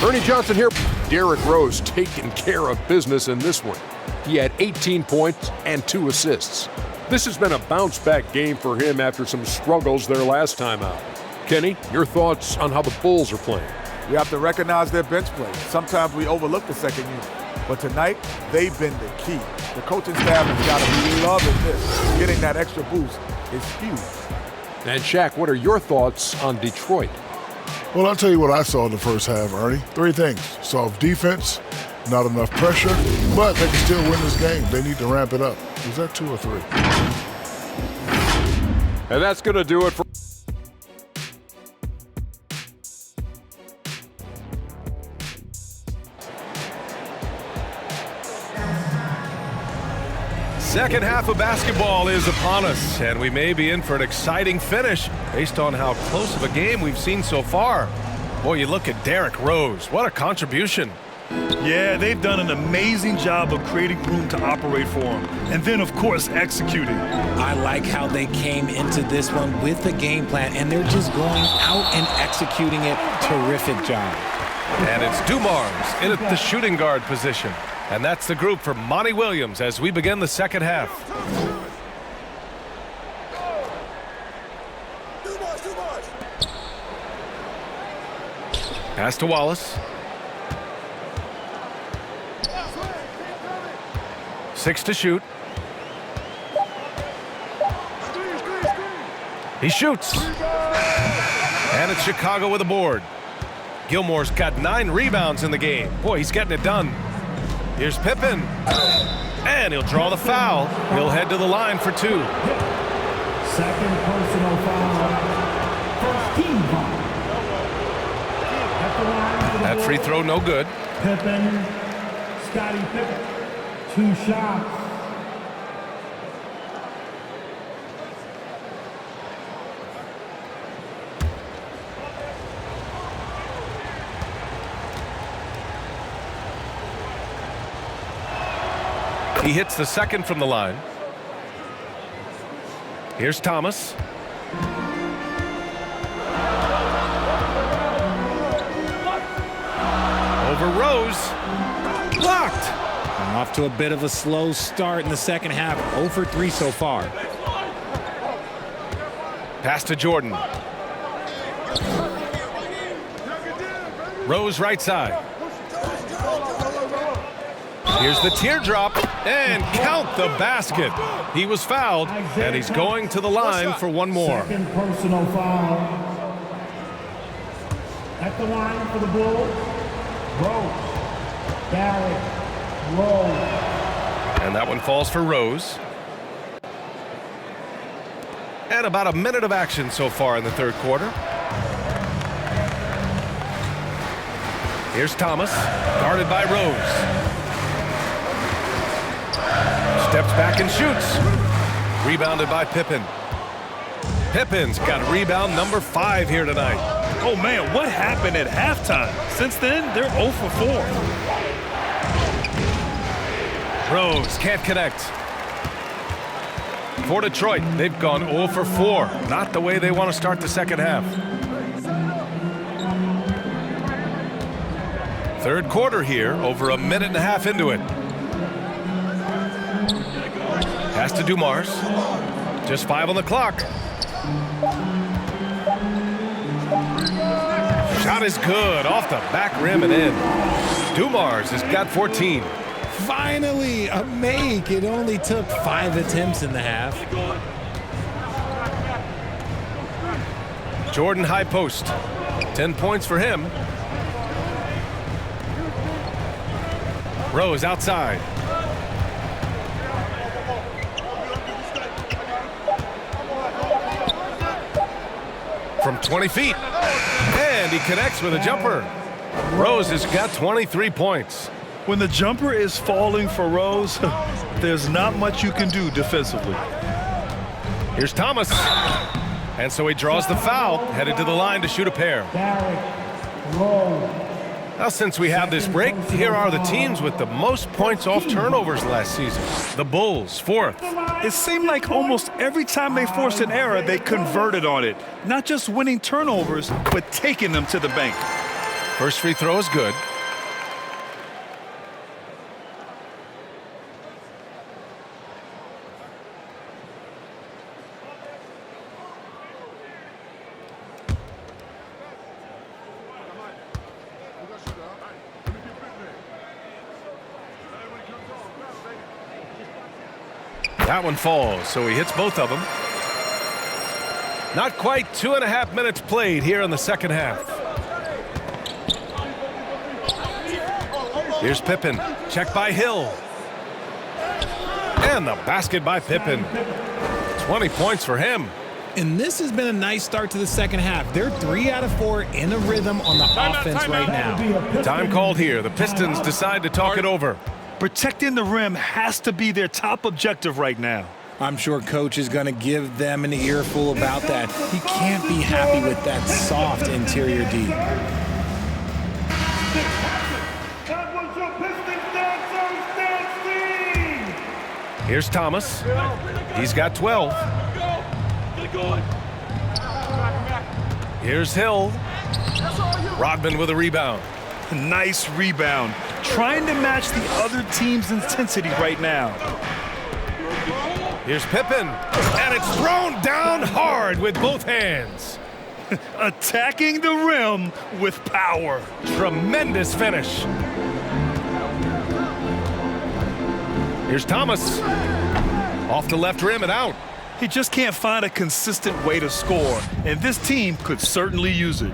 Ernie Johnson here. Derrick Rose taking care of business in this one. He had 18 points and 2 assists. This has been a bounce-back game for him after some struggles their last time out. Kenny, your thoughts on how the Bulls are playing? We have to recognize their bench play. Sometimes we overlook the second unit. But tonight, they've been the key. The coaching staff has got to be loving this. Getting that extra boost is huge. And Shaq, what are your thoughts on Detroit? Well, I'll tell you what I saw in the first half, Ernie. 3 things. Soft defense, not enough pressure, but they can still win this game. They need to ramp it up. Was that 2 or 3? And that's going to do it for... Second half of basketball is upon us, and we may be in for an exciting finish based on how close of a game we've seen so far. Boy, you look at Derrick Rose. What a contribution. Yeah, they've done an amazing job of creating room to operate for him. And then, of course, executing. I like how they came into this one with a game plan, and they're just going out and executing it. Terrific job. And it's Dumars in at the shooting guard position. And that's the group for Monty Williams as we begin the second half. Pass to Wallace. 6 to shoot. He shoots. And it's Chicago with a board. Gilmore's got 9 rebounds in the game. Boy, he's getting it done. Here's Pippen. And he'll draw the foul. He'll head to the line for 2. Second personal foul. First team foul. At the line for the That free throw no good. Pippen, Scottie Pippen, 2 shots. He hits the second from the line. Here's Thomas. Over Rose. Blocked. Off to a bit of a slow start in the second half. 0 for 3 so far. Pass to Jordan. Rose right side. Here's the teardrop, and count the basket. He was fouled, and he's going to the line for one more. Second personal foul. At the line for the Bulls, Rose. Barrett, Rose. And that one falls for Rose. And about a minute of action so far in the third quarter. Here's Thomas, guarded by Rose. Steps back and shoots. Rebounded by Pippen. Pippen's got rebound number 5 here tonight. Oh, man, what happened at halftime? Since then, they're 0 for 4. Rose can't connect. For Detroit, they've gone 0 for 4. Not the way they want to start the second half. Third quarter here, over a minute and a half into it. Pass to Dumars. Just 5 on the clock. Shot is good, off the back rim and in. Dumars has got 14. Finally, a make. It only took 5 attempts in the half. Jordan high post. 10 points for him. Rose outside. From 20 feet. And he connects with a jumper. Rose has got 23 points. When the jumper is falling for Rose, there's not much you can do defensively. Here's Thomas. And so he draws the foul, headed to the line to shoot a pair. Now, since we have this break, here are the teams with the most points off turnovers last season. The Bulls, 4th. It seemed like almost every time they forced an error, they converted on it. Not just winning turnovers, but taking them to the bank. First free throw is good. That one falls, so he hits both of them. Not quite 2.5 minutes played here in the second half. Here's Pippen, checked by Hill. And the basket by Pippen. 20 points for him. And this has been a nice start to the second half. They're 3 out of 4 in a rhythm on the offense right now. Time called here. The Pistons decide to talk it over. Protecting the rim has to be their top objective right now. I'm sure coach is going to give them an earful about that. He can't be happy with that soft interior D. That was your Pistons dancers dancing. Here's Thomas. He's got 12. Here's Hill. Rodman with a rebound. Nice rebound. Trying to match the other team's intensity right now. Here's Pippen. And it's thrown down hard with both hands. Attacking the rim with power. Tremendous finish. Here's Thomas. Off the left rim and out. He just can't find a consistent way to score, and this team could certainly use it.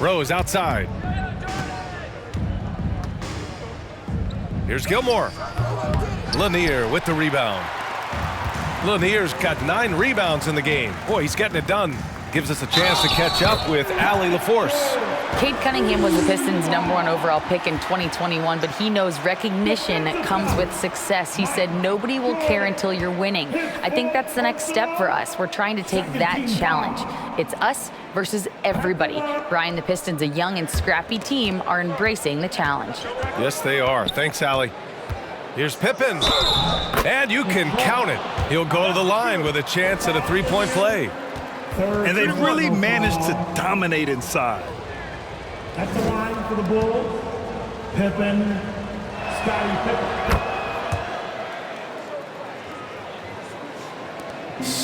Rose outside. Here's Gilmore. Lanier with the rebound. Lanier's got 9 rebounds in the game. Boy, he's getting it done. Gives us a chance to catch up with Allie LaForce. Cade Cunningham was the Pistons' #1 overall pick in 2021, but he knows recognition comes with success. He said, nobody will care until you're winning. I think that's the next step for us. We're trying to take that challenge. It's us versus everybody. Brian, the Pistons, a young and scrappy team, are embracing the challenge. Yes, they are. Thanks, Allie. Here's Pippen. And you can count it. He'll go to the line with a chance at a 3-point play. And they really managed to dominate inside. At the line for the Bulls, Pippen, Scottie Pippen.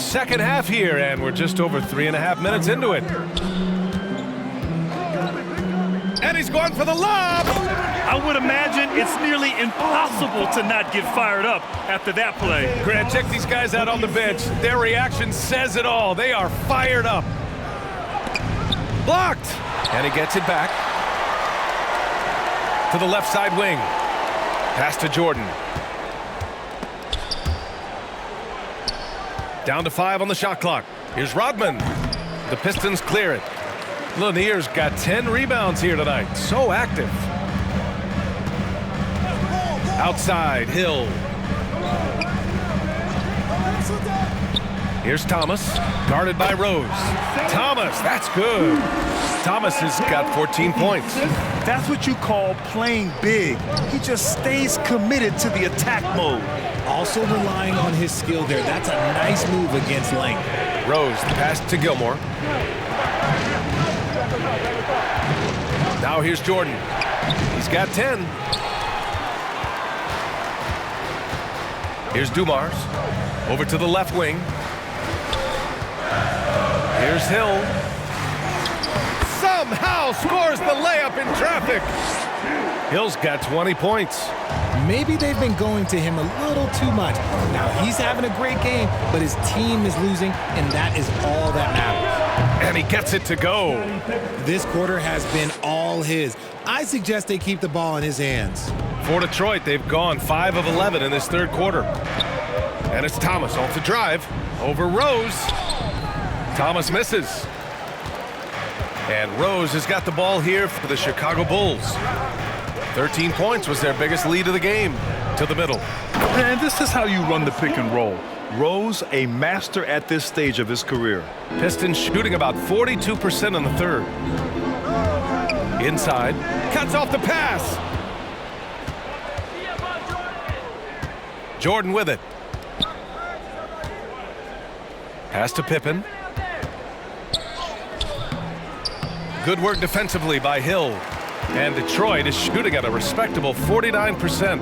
second half here, and we're just over 3.5 minutes into it. And he's going for the lob. I would imagine it's nearly impossible to not get fired up after that play. Grant, check these guys out on the bench. Their reaction says it all. They are fired up. Blocked. And he gets it back to the left side wing. Pass to Jordan. Down to 5 on the shot clock. Here's Rodman. The Pistons clear it. Lanier's got 10 rebounds here tonight. So active. Outside, Hill. Here's Thomas, guarded by Rose. Thomas, that's good. Thomas has got 14 points. That's what you call playing big. He just stays committed to the attack mode. Also relying on his skill there. That's a nice move against length. Rose, the pass to Gilmore. Now here's Jordan. He's got 10. Here's Dumars. Over to the left wing. Here's Hill. Somehow scores the layup in traffic. Hill's got 20 points. Maybe they've been going to him a little too much. Now he's having a great game, but his team is losing, and that is all that matters. And he gets it to go. This quarter has been all his. I suggest they keep the ball in his hands. For Detroit, they've gone 5 of 11 in this third quarter. And it's Thomas off the drive. Over Rose. Thomas misses. And Rose has got the ball here for the Chicago Bulls. 13 points was their biggest lead of the game. To the middle. And this is how you run the pick and roll. Rose, a master at this stage of his career. Pistons shooting about 42% in the third. Inside. Cuts off the pass. Jordan with it. Pass to Pippen. Good work defensively by Hill. And Detroit is shooting at a respectable 49%.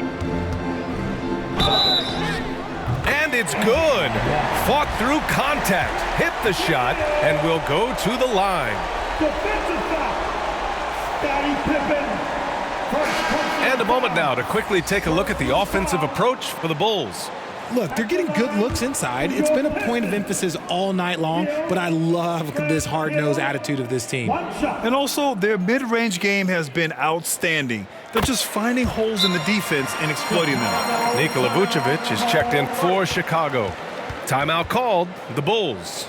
And it's good. Fought through contact. Hit the shot and will go to the line. Defensive foul. Scottie Pippen. And a moment now to quickly take a look at the offensive approach for the Bulls. Look, they're getting good looks inside. It's been a point of emphasis all night long, but I love this hard-nosed attitude of this team. And also, their mid-range game has been outstanding. They're just finding holes in the defense and exploiting them. Nikola Vucevic is checked in for Chicago. Timeout called, the Bulls.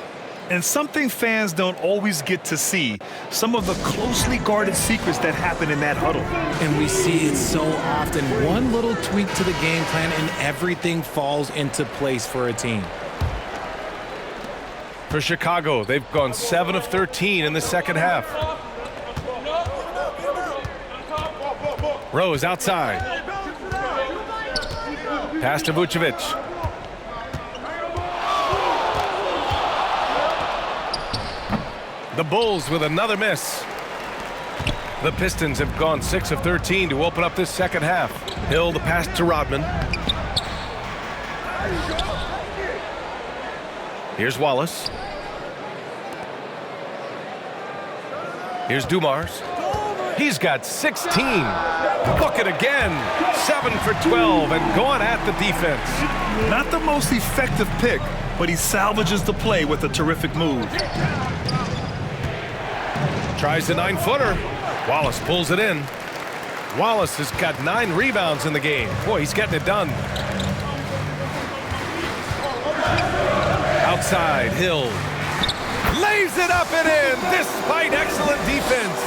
And something fans don't always get to see, some of the closely guarded secrets that happen in that huddle. And we see it so often. One little tweak to the game plan and everything falls into place for a team. For Chicago, they've gone 7 of 13 in the second half. Rose outside. Pass to Vucevic. The Bulls with another miss. The Pistons have gone 6 of 13 to open up this second half. Hill the pass to Rodman. Here's Wallace. Here's Dumars. He's got 16. Bucket again. 7 for 12 and going at the defense. Not the most effective pick, but he salvages the play with a terrific move. Tries the 9-footer. Wallace pulls it in. Wallace has got 9 rebounds in the game. Boy, he's getting it done. Outside, Hill. Lays it up and in despite excellent defense.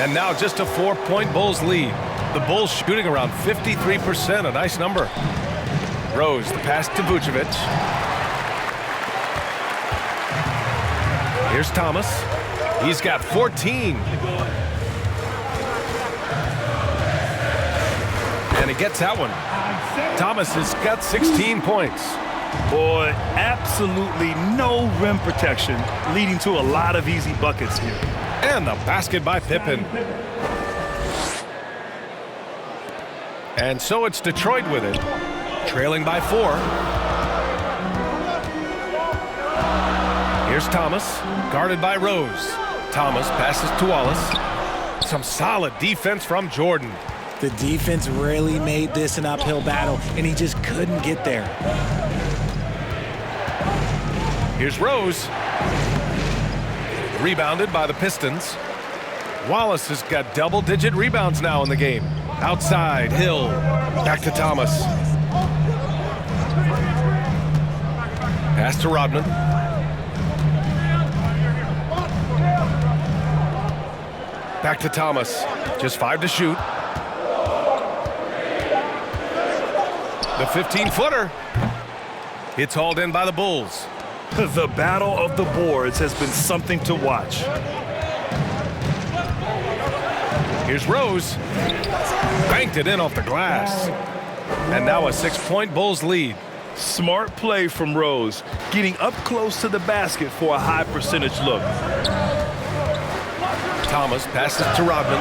And now just a 4-point Bulls lead. The Bulls shooting around 53%, a nice number. Rose, the pass to Vucevic. Here's Thomas. He's got 14. And he gets that one. Thomas has got 16 points. Boy, absolutely no rim protection, leading to a lot of easy buckets here. And the basket by Pippen. And so it's Detroit with it, trailing by 4. Here's Thomas, guarded by Rose. Thomas passes to Wallace. Some solid defense from Jordan. The defense really made this an uphill battle, and he just couldn't get there. Here's Rose. Rebounded by the Pistons. Wallace has got double-digit rebounds now in the game. Outside, Hill. Back to Thomas. Pass to Rodman. Back to Thomas. Just 5 to shoot. The 15-footer. It's hauled in by the Bulls. The battle of the boards has been something to watch. Here's Rose. Banked it in off the glass. And now a 6-point Bulls lead. Smart play from Rose, getting up close to the basket for a high percentage look. Thomas passes to Rodman.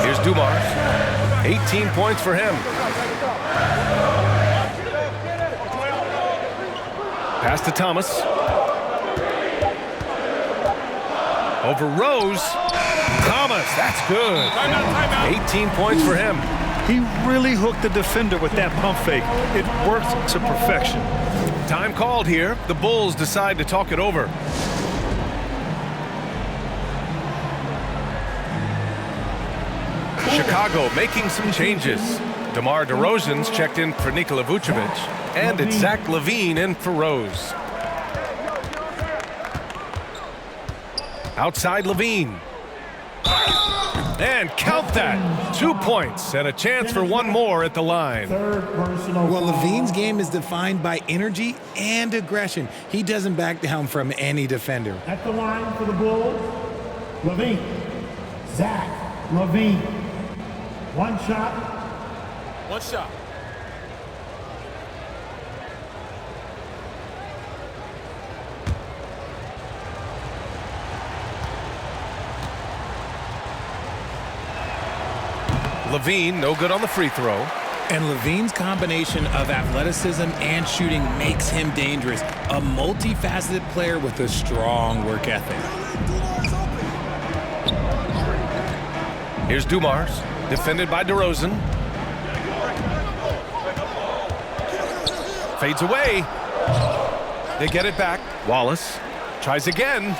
Here's Dumars. 18 points for him. Pass to Thomas. Over Rose. Thomas, that's good. Timeout. 18 points for him. He really hooked the defender with that pump fake. It worked to perfection. Time called here. The Bulls decide to talk it over. Chicago making some changes. DeMar DeRozan's checked in for Nikola Vucevic, and it's Zach LaVine in for Rose. Outside LaVine. And count that. 2 points and a chance for one more at the line. Well, LaVine's game is defined by energy and aggression. He doesn't back down from any defender. At the line for the Bulls, LaVine. Zach LaVine. One shot. One shot. LaVine, no good on the free throw. And LaVine's combination of athleticism and shooting makes him dangerous. A multifaceted player with a strong work ethic. Here's Dumars, defended by DeRozan. Fades away. They get it back. Wallace tries again.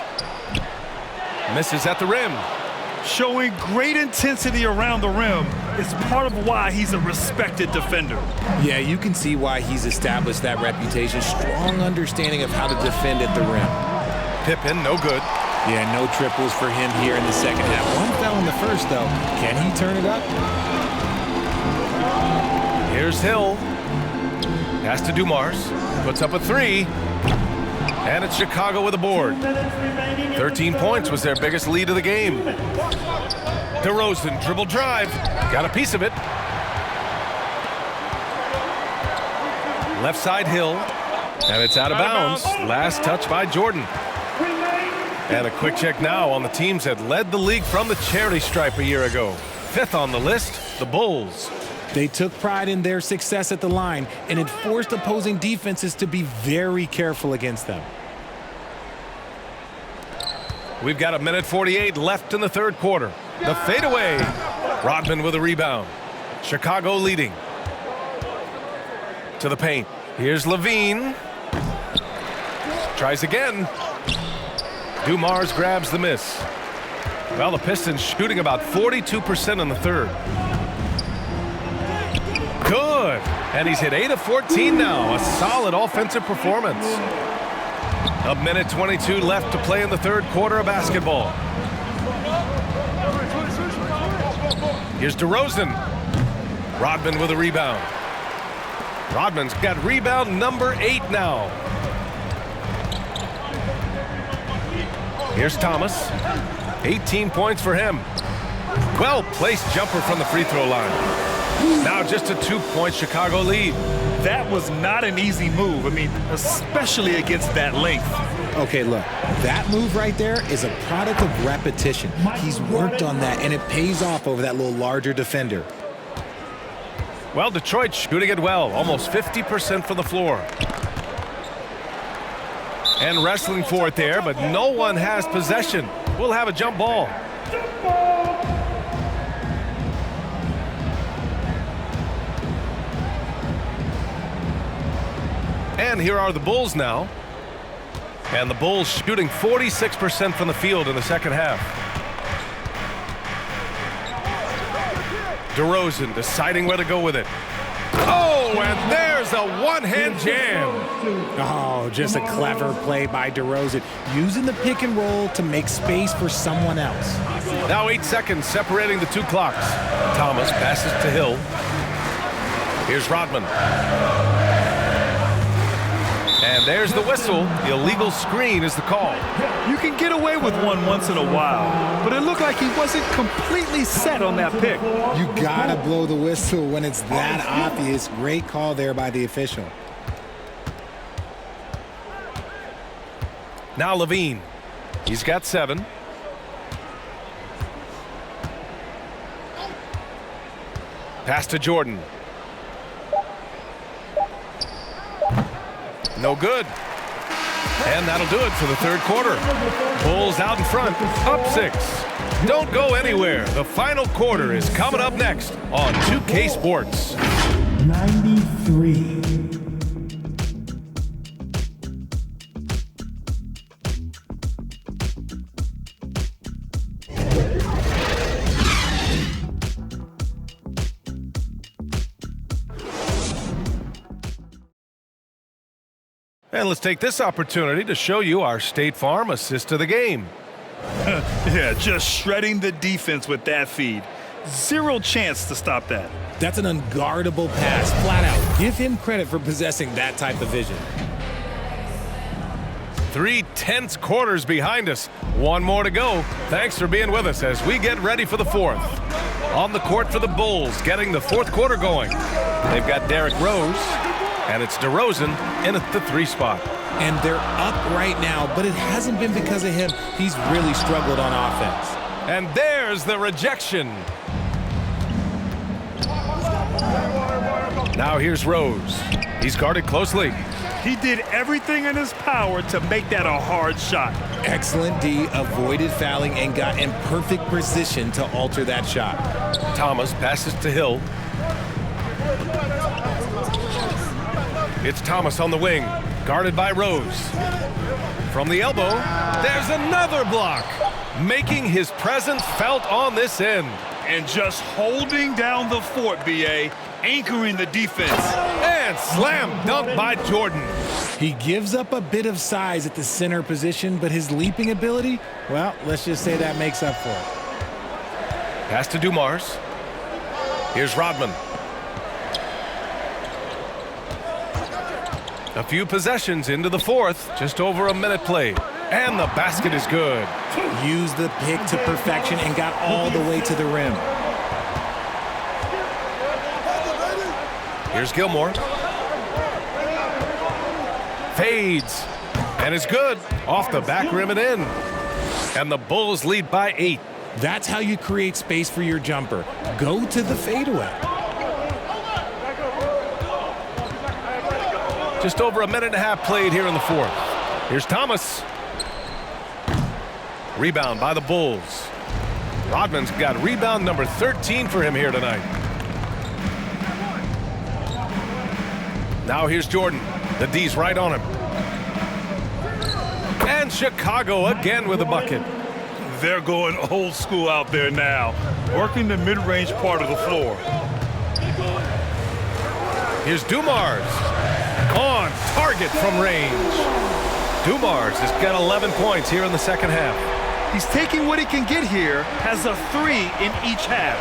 Misses at the rim. Showing great intensity around the rim is part of why he's a respected defender. Yeah, you can see why he's established that reputation. Strong understanding of how to defend at the rim. Pippen, no good. Yeah, no triples for him here in the second half. One fell in the first, though. Can he turn it up? Here's Hill. Pass to Dumars. Puts up a three. And it's Chicago with a board. 13 points was their biggest lead of the game. DeRozan, dribble drive. Got a piece of it. Left side Hill. And it's out of bounds. Last touch by Jordan. And a quick check now on the teams that led the league from the charity stripe a year ago. Fifth on the list, the Bulls. They took pride in their success at the line, and it forced opposing defenses to be very careful against them. We've got 1:48 left in the third quarter. The fadeaway. Rodman with a rebound. Chicago leading. To the paint. Here's LaVine. Tries again. Dumars grabs the miss. Well, the Pistons shooting about 42% in the third. Good. And he's hit 8 of 14 now. A solid offensive performance. 1:22 left to play in the third quarter of basketball. Here's DeRozan. Rodman with a rebound. Rodman's got rebound number 8 now. Here's Thomas. 18 points for him. Well-placed jumper from the free throw line. Now just a 2-point Chicago lead. That was not an easy move. I mean, especially against that length. Okay, look, that move right there is a product of repetition. He's worked on that, and it pays off over that little larger defender. Well, Detroit shooting it well, almost 50% from the floor. And wrestling for it there, but no one has possession. We'll have a jump ball. And here are the Bulls now. And the Bulls shooting 46% from the field in the second half. DeRozan deciding where to go with it. Oh, and there's a one-hand jam. Oh, just a clever play by DeRozan, using the pick and roll to make space for someone else. Now 8 seconds separating the two clocks. Thomas passes to Hill. Here's Rodman. And there's the whistle. The illegal screen is the call. You can get away with one once in a while, but it looked like he wasn't completely set on that pick. You gotta blow the whistle when it's that obvious. Great call there by the official. Now Levine. He's got 7. Pass to Jordan. No good. And that'll do it for the third quarter. Bulls out in front, up 6. Don't go anywhere. The final quarter is coming up next on 2K Sports. 93. And let's take this opportunity to show you our State Farm assist of the game. Yeah, just shredding the defense with that feed. Zero chance to stop that. That's an unguardable pass, flat out. Give him credit for possessing that type of vision. 3 tense quarters behind us. One more to go. Thanks for being with us as we get ready for the fourth. On the court for the Bulls, getting the fourth quarter going. They've got Derrick Rose, and it's DeRozan in at the 3 spot. And they're up right now, but it hasn't been because of him. He's really struggled on offense. And there's the rejection. Now here's Rose. He's guarded closely. He did everything in his power to make that a hard shot. Excellent D, avoided fouling and got in perfect position to alter that shot. Thomas passes to Hill. It's Thomas on the wing, guarded by Rose. From the elbow, there's another block, making his presence felt on this end. And just holding down the fort, B.A., anchoring the defense. And slam dunk by Jordan. He gives up a bit of size at the center position, but his leaping ability, well, let's just say that makes up for it. Pass to Dumars. Here's Rodman. A few possessions into the fourth, just over a minute played. And the basket is good. Used the pick to perfection and got all the way to the rim. Here's Gilmore. Fades. And is good. Off the back rim and in. And the Bulls lead by 8. That's how you create space for your jumper. Go to the fadeaway. Just over a minute and a half played here in the fourth. Here's Thomas. Rebound by the Bulls. Rodman's got rebound number 13 for him here tonight. Now here's Jordan. The D's right on him. And Chicago again with a bucket. They're going old school out there now, working the mid-range part of the floor. Here's Dumars. On target from range. Dumars has got 11 points here in the second half. He's taking what he can get here, has a 3 in each half.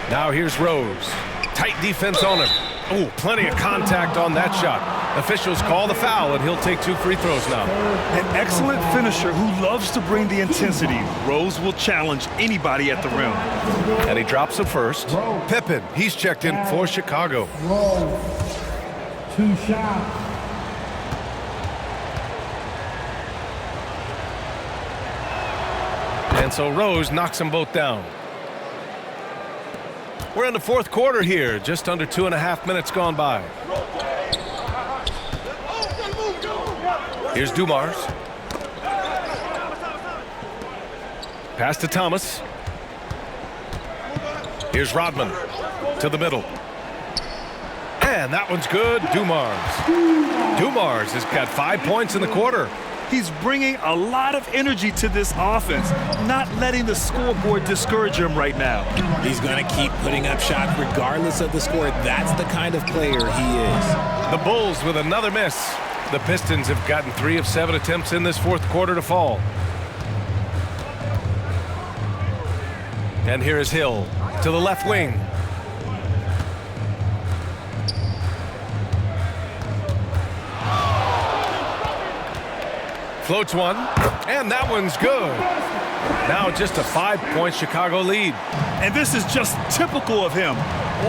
Now here's Rose. Tight defense on him. Oh, plenty of contact on that shot. Officials call the foul, and he'll take 2 free throws now. An excellent finisher who loves to bring the intensity. Rose will challenge anybody at the rim. And he drops it first. Pippen, he's checked in for Chicago. Rose, 2 shots. And so Rose knocks them both down. We're in the fourth quarter here, just under 2.5 minutes gone by. Here's Dumars. Pass to Thomas. Here's Rodman to the middle. And that one's good. Dumars has got 5 points in the quarter. He's bringing a lot of energy to this offense, not letting the scoreboard discourage him right now. He's going to keep putting up shots regardless of the score. That's the kind of player he is. The Bulls with another miss. The Pistons have gotten 3 of 7 attempts in this fourth quarter to fall. And here is Hill to the left wing. Floats one, and that one's good. Now just a 5-point Chicago lead. And this is just typical of him,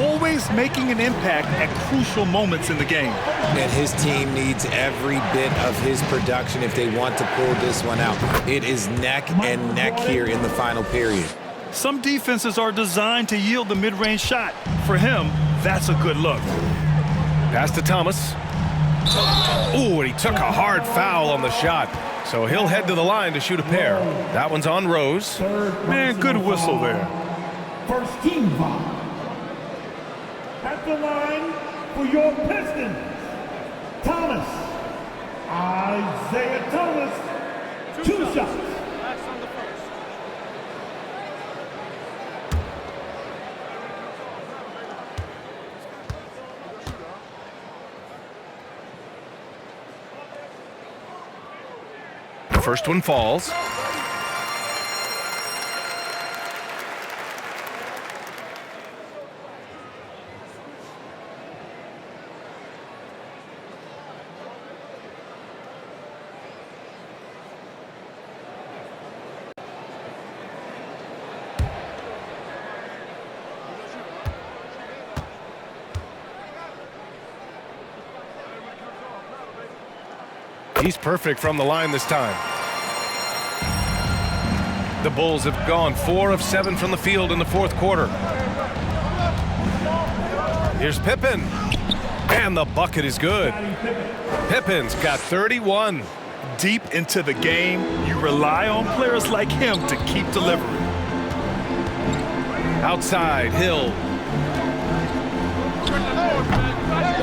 always making an impact at crucial moments in the game. And his team needs every bit of his production if they want to pull this one out. It is neck and neck here in the final period. Some defenses are designed to yield the mid-range shot. For him, that's a good look. Pass to Thomas. Ooh, and he took a hard foul on the shot. So he'll head to the line to shoot a pair. That one's on Rose. Man, good whistle there. First team foul. At the line for your Pistons, Thomas. Isaiah Thomas, 2 shots. First one falls. He's perfect from the line this time. The Bulls have gone 4 of 7 from the field in the fourth quarter. Here's Pippen. And the bucket is good. Pippen's got 31. Deep into the game, you rely on players like him to keep delivering. Outside, Hill.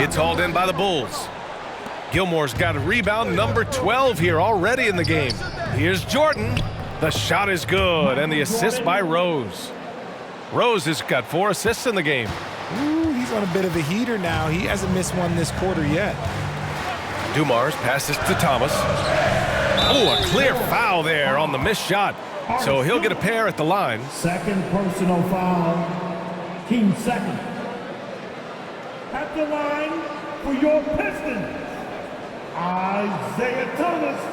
It's hauled in by the Bulls. Gilmore's got a rebound, number 12 here already in the game. Here's Jordan. The shot is good, and the assist by Rose. Rose has got 4 assists in the game. Ooh, he's on a bit of a heater now. He hasn't missed one this quarter yet. Dumars passes to Thomas. Oh, a clear foul there on the missed shot. So he'll get a pair at the line. Second personal foul. Team second. At the line for your Pistons, Isaiah Thomas.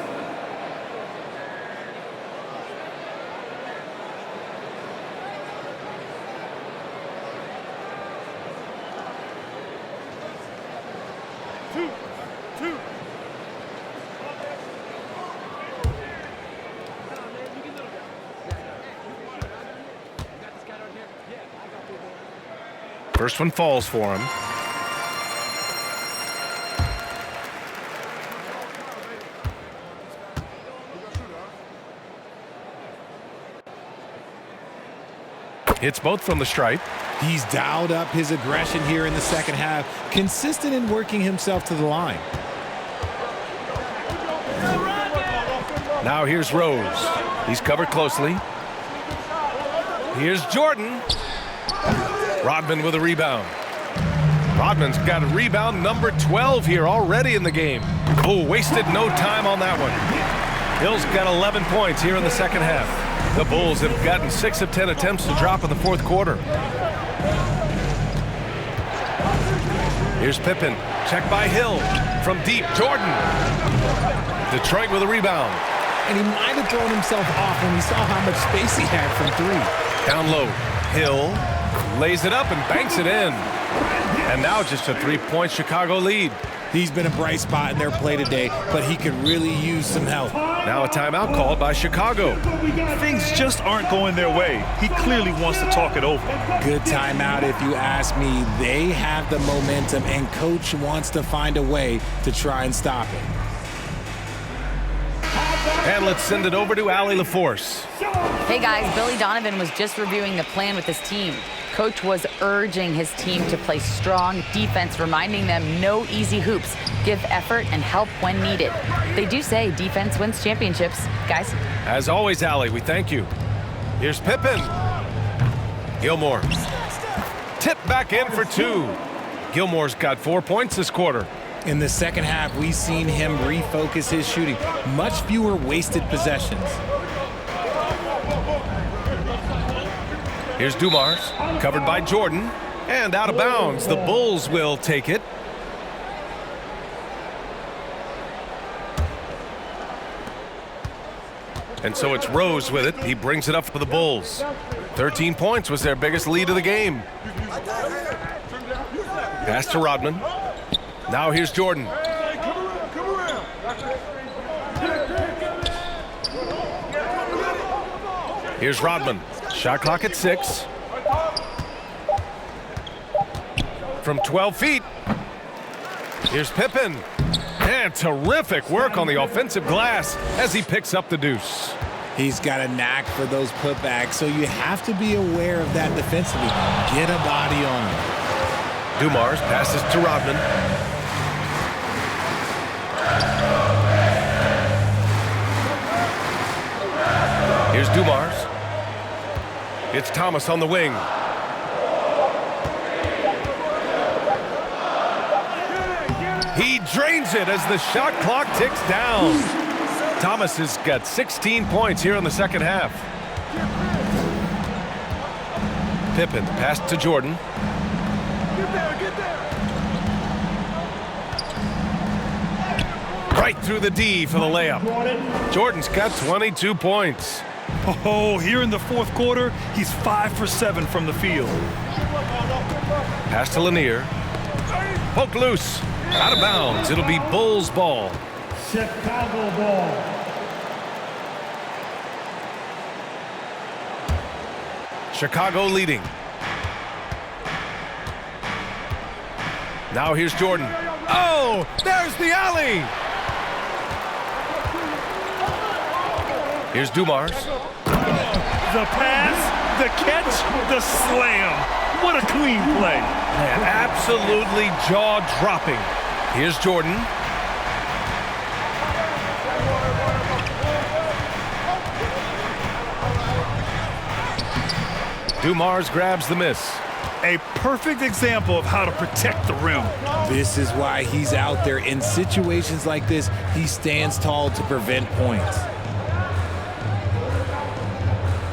First one falls for him. Hits both from the stripe. He's dialed up his aggression here in the second half, consistent in working himself to the line. Now here's Rose. He's covered closely. Here's Jordan. Rodman with a rebound. Rodman's got a rebound, number 12 here already in the game. Oh, wasted no time on that one. Hill's got 11 points here in the second half. The Bulls have gotten 6 of 10 attempts to drop in the fourth quarter. Here's Pippen. Check by Hill. From deep, Jordan. Detroit with a rebound. And he might have thrown himself off when he saw how much space he had from 3. Down low, Hill lays it up and banks it in. And now just a 3-point Chicago lead. He's been a bright spot in their play today, but he could really use some help. Now a timeout called by Chicago. Things just aren't going their way. He clearly wants to talk it over. Good timeout if you ask me. They have the momentum, and Coach wants to find a way to try and stop it. And let's send it over to Allie LaForce. Hey guys, Billy Donovan was just reviewing the plan with his team. Coach was urging his team to play strong defense, reminding them no easy hoops, give effort and help when needed. They do say defense wins championships, guys. As always, Allie, we thank you. Here's Pippen. Gilmore. Tip back in for 2. Gilmore's got 4 points this quarter. In the second half, we've seen him refocus his shooting. Much fewer wasted possessions. Here's Dumars, covered by Jordan, and out of bounds. The Bulls will take it. And so it's Rose with it. He brings it up for the Bulls. 13 points was their biggest lead of the game. Pass to Rodman. Now here's Jordan. Here's Rodman. Shot clock at 6. From 12 feet. Here's Pippen. And terrific work on the offensive glass as he picks up the deuce. He's got a knack for those putbacks, so you have to be aware of that defensively. Get a body on him. Dumars passes to Rodman. Here's Dumars. It's Thomas on the wing. He drains it as the shot clock ticks down. Thomas has got 16 points here in the second half. Pippen passed to Jordan. Right through the D for the layup. Jordan's got 22 points. Oh, here in the fourth quarter, he's 5 for 7 from the field. Pass to Lanier. Poked loose. Out of bounds. It'll be Bulls ball. Chicago ball. Chicago leading. Now here's Jordan. Oh, there's the alley. Here's Dumars. The pass, the catch, the slam. What a clean play. Man, absolutely jaw-dropping. Here's Jordan. Dumars grabs the miss. A perfect example of how to protect the rim. This is why he's out there. In situations like this, he stands tall to prevent points.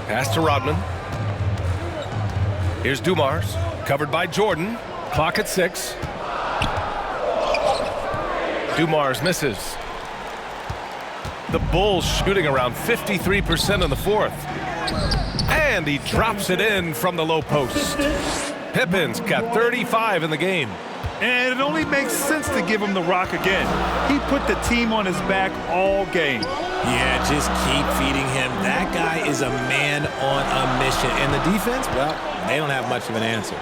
Pass to Rodman. Here's Dumars, covered by Jordan. Clock at 6. Dumars misses. The Bulls shooting around 53% in the fourth. And he drops it in from the low post. Pippen's got 35 in the game. And it only makes sense to give him the rock again. He put the team on his back all game. Yeah, just keep feeding him. That guy is a man on a mission. And the defense, well, they don't have much of an answer.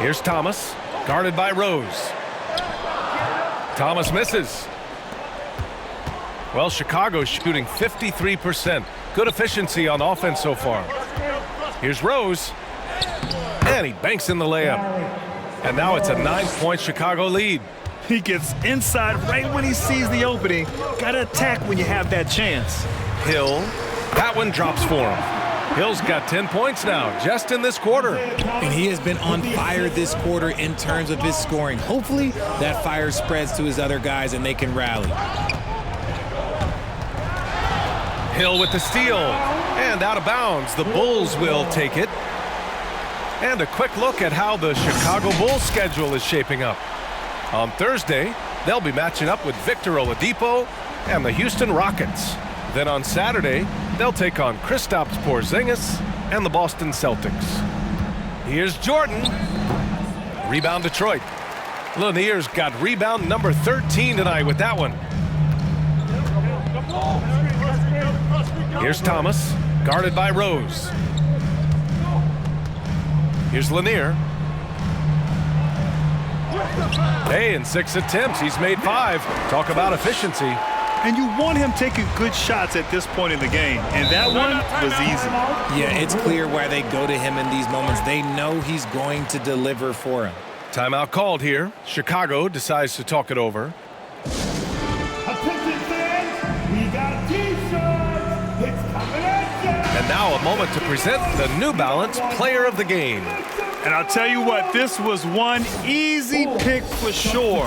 Here's Thomas, guarded by Rose. Thomas misses. Well, Chicago's shooting 53%. Good efficiency on offense so far. Here's Rose. And he banks in the layup. And now it's a 9-point Chicago lead. He gets inside right when he sees the opening. Gotta attack when you have that chance. Hill, that one drops for him. Hill's got 10 points now, just in this quarter. And he has been on fire this quarter in terms of his scoring. Hopefully, that fire spreads to his other guys and they can rally. Hill with the steal. And out of bounds, the Bulls will take it. And a quick look at how the Chicago Bulls schedule is shaping up. On Thursday, they'll be matching up with Victor Oladipo and the Houston Rockets. Then on Saturday, they'll take on Kristaps Porzingis and the Boston Celtics. Here's Jordan. Rebound Detroit. Lanier's got rebound number 13 tonight with that one. Here's Thomas, guarded by Rose. Here's Lanier. Hey, in 6 attempts, he's made 5. Talk about efficiency. And you want him taking good shots at this point in the game, and that one was easy. Yeah, it's clear why they go to him in these moments. They know he's going to deliver for him. Timeout called here. Chicago decides to talk it over. Attention fans, we got T-shirts. It's coming at you. And now a moment to present the New Balance Player of the Game. And I'll tell you what, this was one easy pick for sure.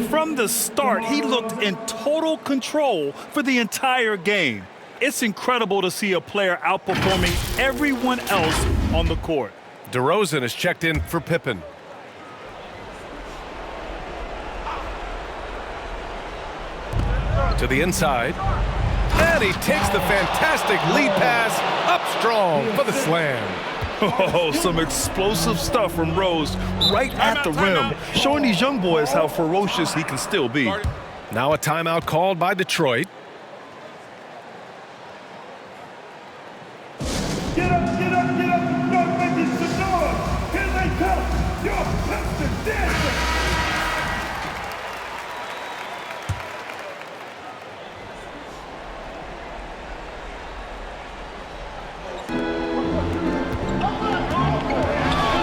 From the start, he looked in total control for the entire game. It's incredible to see a player outperforming everyone else on the court. DeRozan is checked in for Pippen. To the inside. And he takes the fantastic lead pass up strong for the slam. Oh, some explosive stuff from Rose right at the rim, showing these young boys how ferocious he can still be. Now a timeout called by Detroit. Get up, get up, get up. Start making some noise. Here they come. Your Pistons dancing.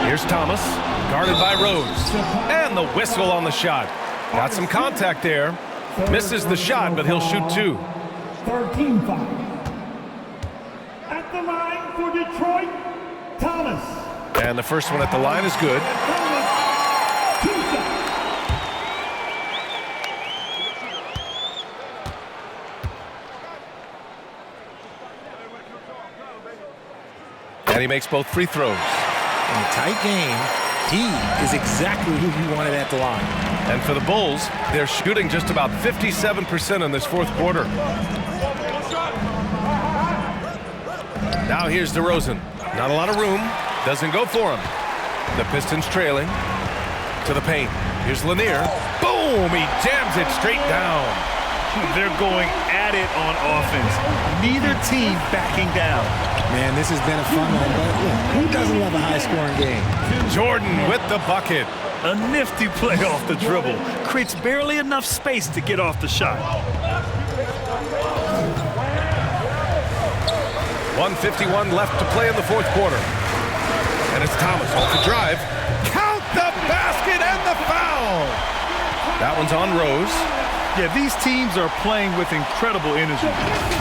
Here's Thomas, guarded by Rose. And the whistle on the shot. Got some contact there. Misses the shot, but he'll shoot 2. 13 foul. At the line for Detroit, Thomas. And the first one at the line is good. And he makes both free throws. In a tight game, he is exactly who you wanted at the line. And for the Bulls, they're shooting just about 57% in this fourth quarter. Now here's DeRozan. Not a lot of room. Doesn't go for him. The Pistons trailing. To the paint. Here's Lanier. Boom! He jams it straight down. They're going at it on offense. Neither team backing down. Man, this has been a fun one, but look, who doesn't love a high-scoring game? Jordan with the bucket. A nifty play off the dribble. Creates barely enough space to get off the shot. 1:51 left to play in the fourth quarter. And it's Thomas off the drive. Count the basket and the foul. That one's on Rose. Yeah, these teams are playing with incredible energy.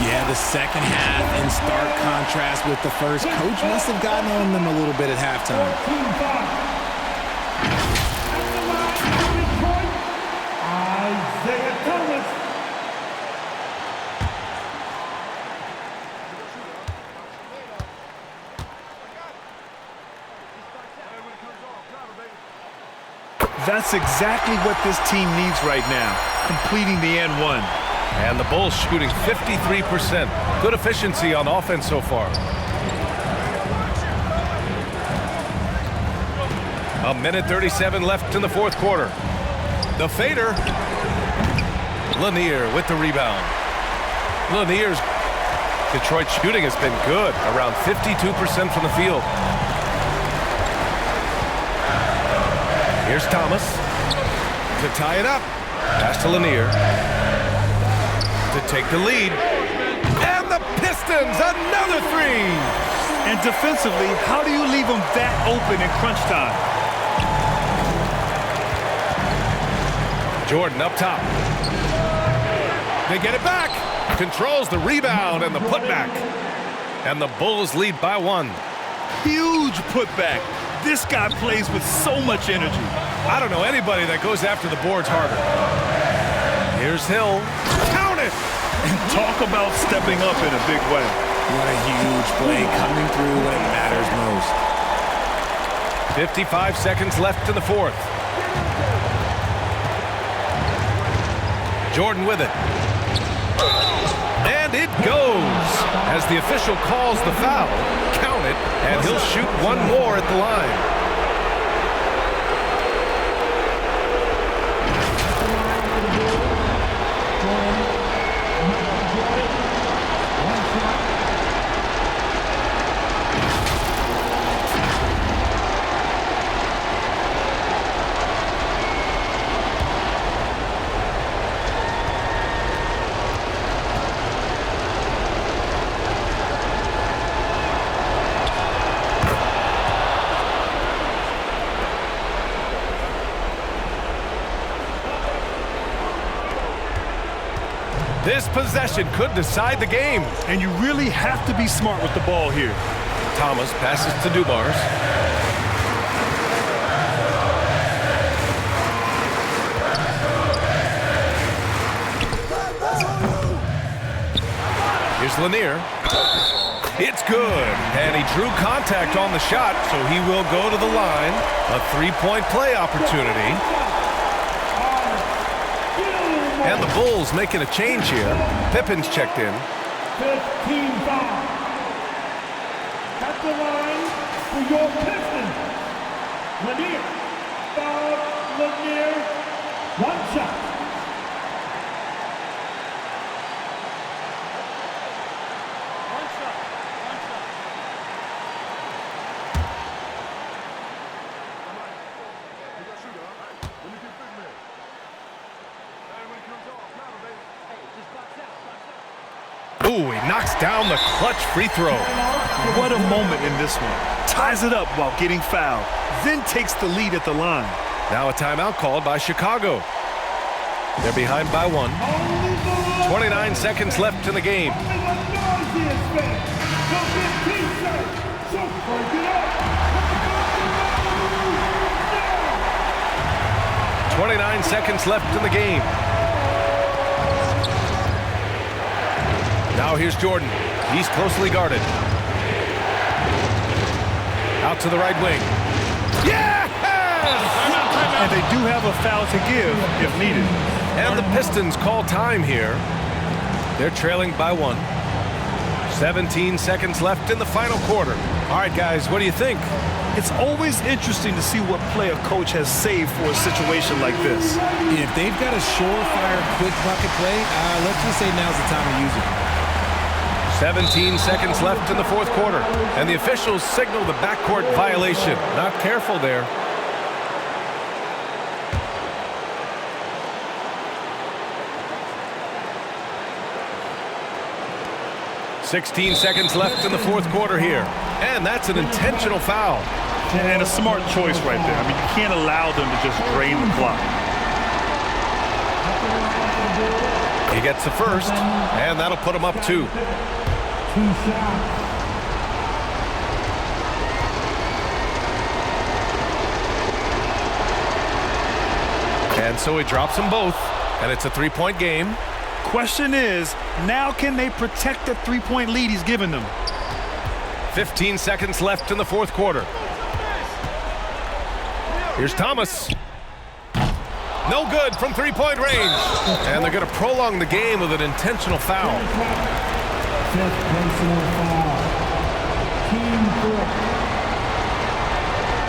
Yeah, the second half in stark contrast with the first. Coach must have gotten on them a little bit at halftime. Isaiah Thomas. That's exactly what this team needs right now, completing the and one. And the Bulls shooting 53%. Good efficiency on offense so far. A minute 37 left in the fourth quarter. The fader. Lanier with the rebound. Lanier's Detroit shooting has been good, around 52% from the field. Here's Thomas to tie it up. Pass to Lanier to take the lead. And the Pistons, another 3. And defensively, how do you leave them that open in crunch time? Jordan up top. They get it back. Controls the rebound and the putback. And the Bulls lead by 1. Huge putback. This guy plays with so much energy. I don't know anybody that goes after the boards harder. Here's Hill. Count it! And talk about stepping up in a big way. What a huge play coming through when it matters most. 55 seconds left in the fourth. Jordan with it. And it goes. As the official calls the foul, count it, and he'll shoot 1 more at the line. This possession could decide the game. And you really have to be smart with the ball here. Thomas passes to Dubars. Here's Lanier. It's good. And he drew contact on the shot, so he will go to the line. A three-point play opportunity. And the Bulls making a change here. Pippen's checked in. 15 foul. At the line for your Pistons. Lanier. Foul. Lanier. One shot. Ooh, he knocks down the clutch free throw. What a moment in this one. Ties it up while getting fouled, then takes the lead at the line. Now a timeout called by Chicago. They're behind by 1. 29 seconds left in the game. 29 seconds left in the game. Now here's Jordan. He's closely guarded. Out to the right wing. Yes! And they do have a foul to give if needed. And the Pistons call time here. They're trailing by 1. 17 seconds left in the final quarter. All right, guys, what do you think? It's always interesting to see what play a coach has saved for a situation like this. If they've got a surefire, quick bucket play, let's just say now's the time to use it. 17 seconds left in the fourth quarter, and the officials signal the backcourt violation. Not careful there. "16 seconds left in the fourth quarter here, and that's an intentional foul. And a smart choice right there. I mean, you can't allow them to just drain the clock. He gets the first, and that'll put him up 2. 2 shots. And so he drops them both, and it's a 3-point game. Question is, now can they protect the three-point lead he's given them? 15 seconds left in the fourth quarter. Here's Thomas. No good from three-point range. And they're going to prolong the game with an intentional foul. Fifth personal foul. Team 4.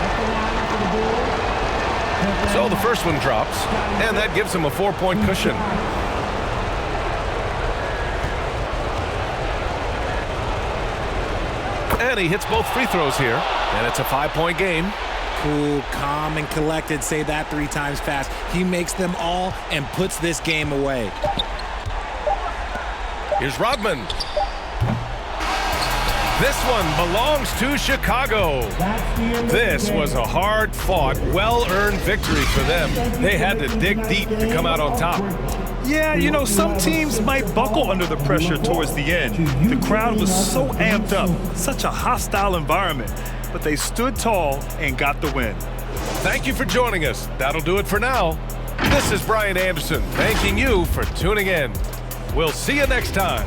At the line for the Bulls. So the first one drops, and that gives him a 4-point cushion. And he hits both free throws here, and it's a 5-point game. Cool, calm, and collected. Say that 3 times fast. He makes them all and puts this game away. Here's Rodman. This one belongs to Chicago. This was a hard-fought, well-earned victory for them. They had to dig deep to come out on top. Yeah, you know, some teams might buckle under the pressure towards the end. The crowd was so amped up, such a hostile environment, but they stood tall and got the win. Thank you for joining us. That'll do it for now. This is Brian Anderson, thanking you for tuning in. We'll see you next time.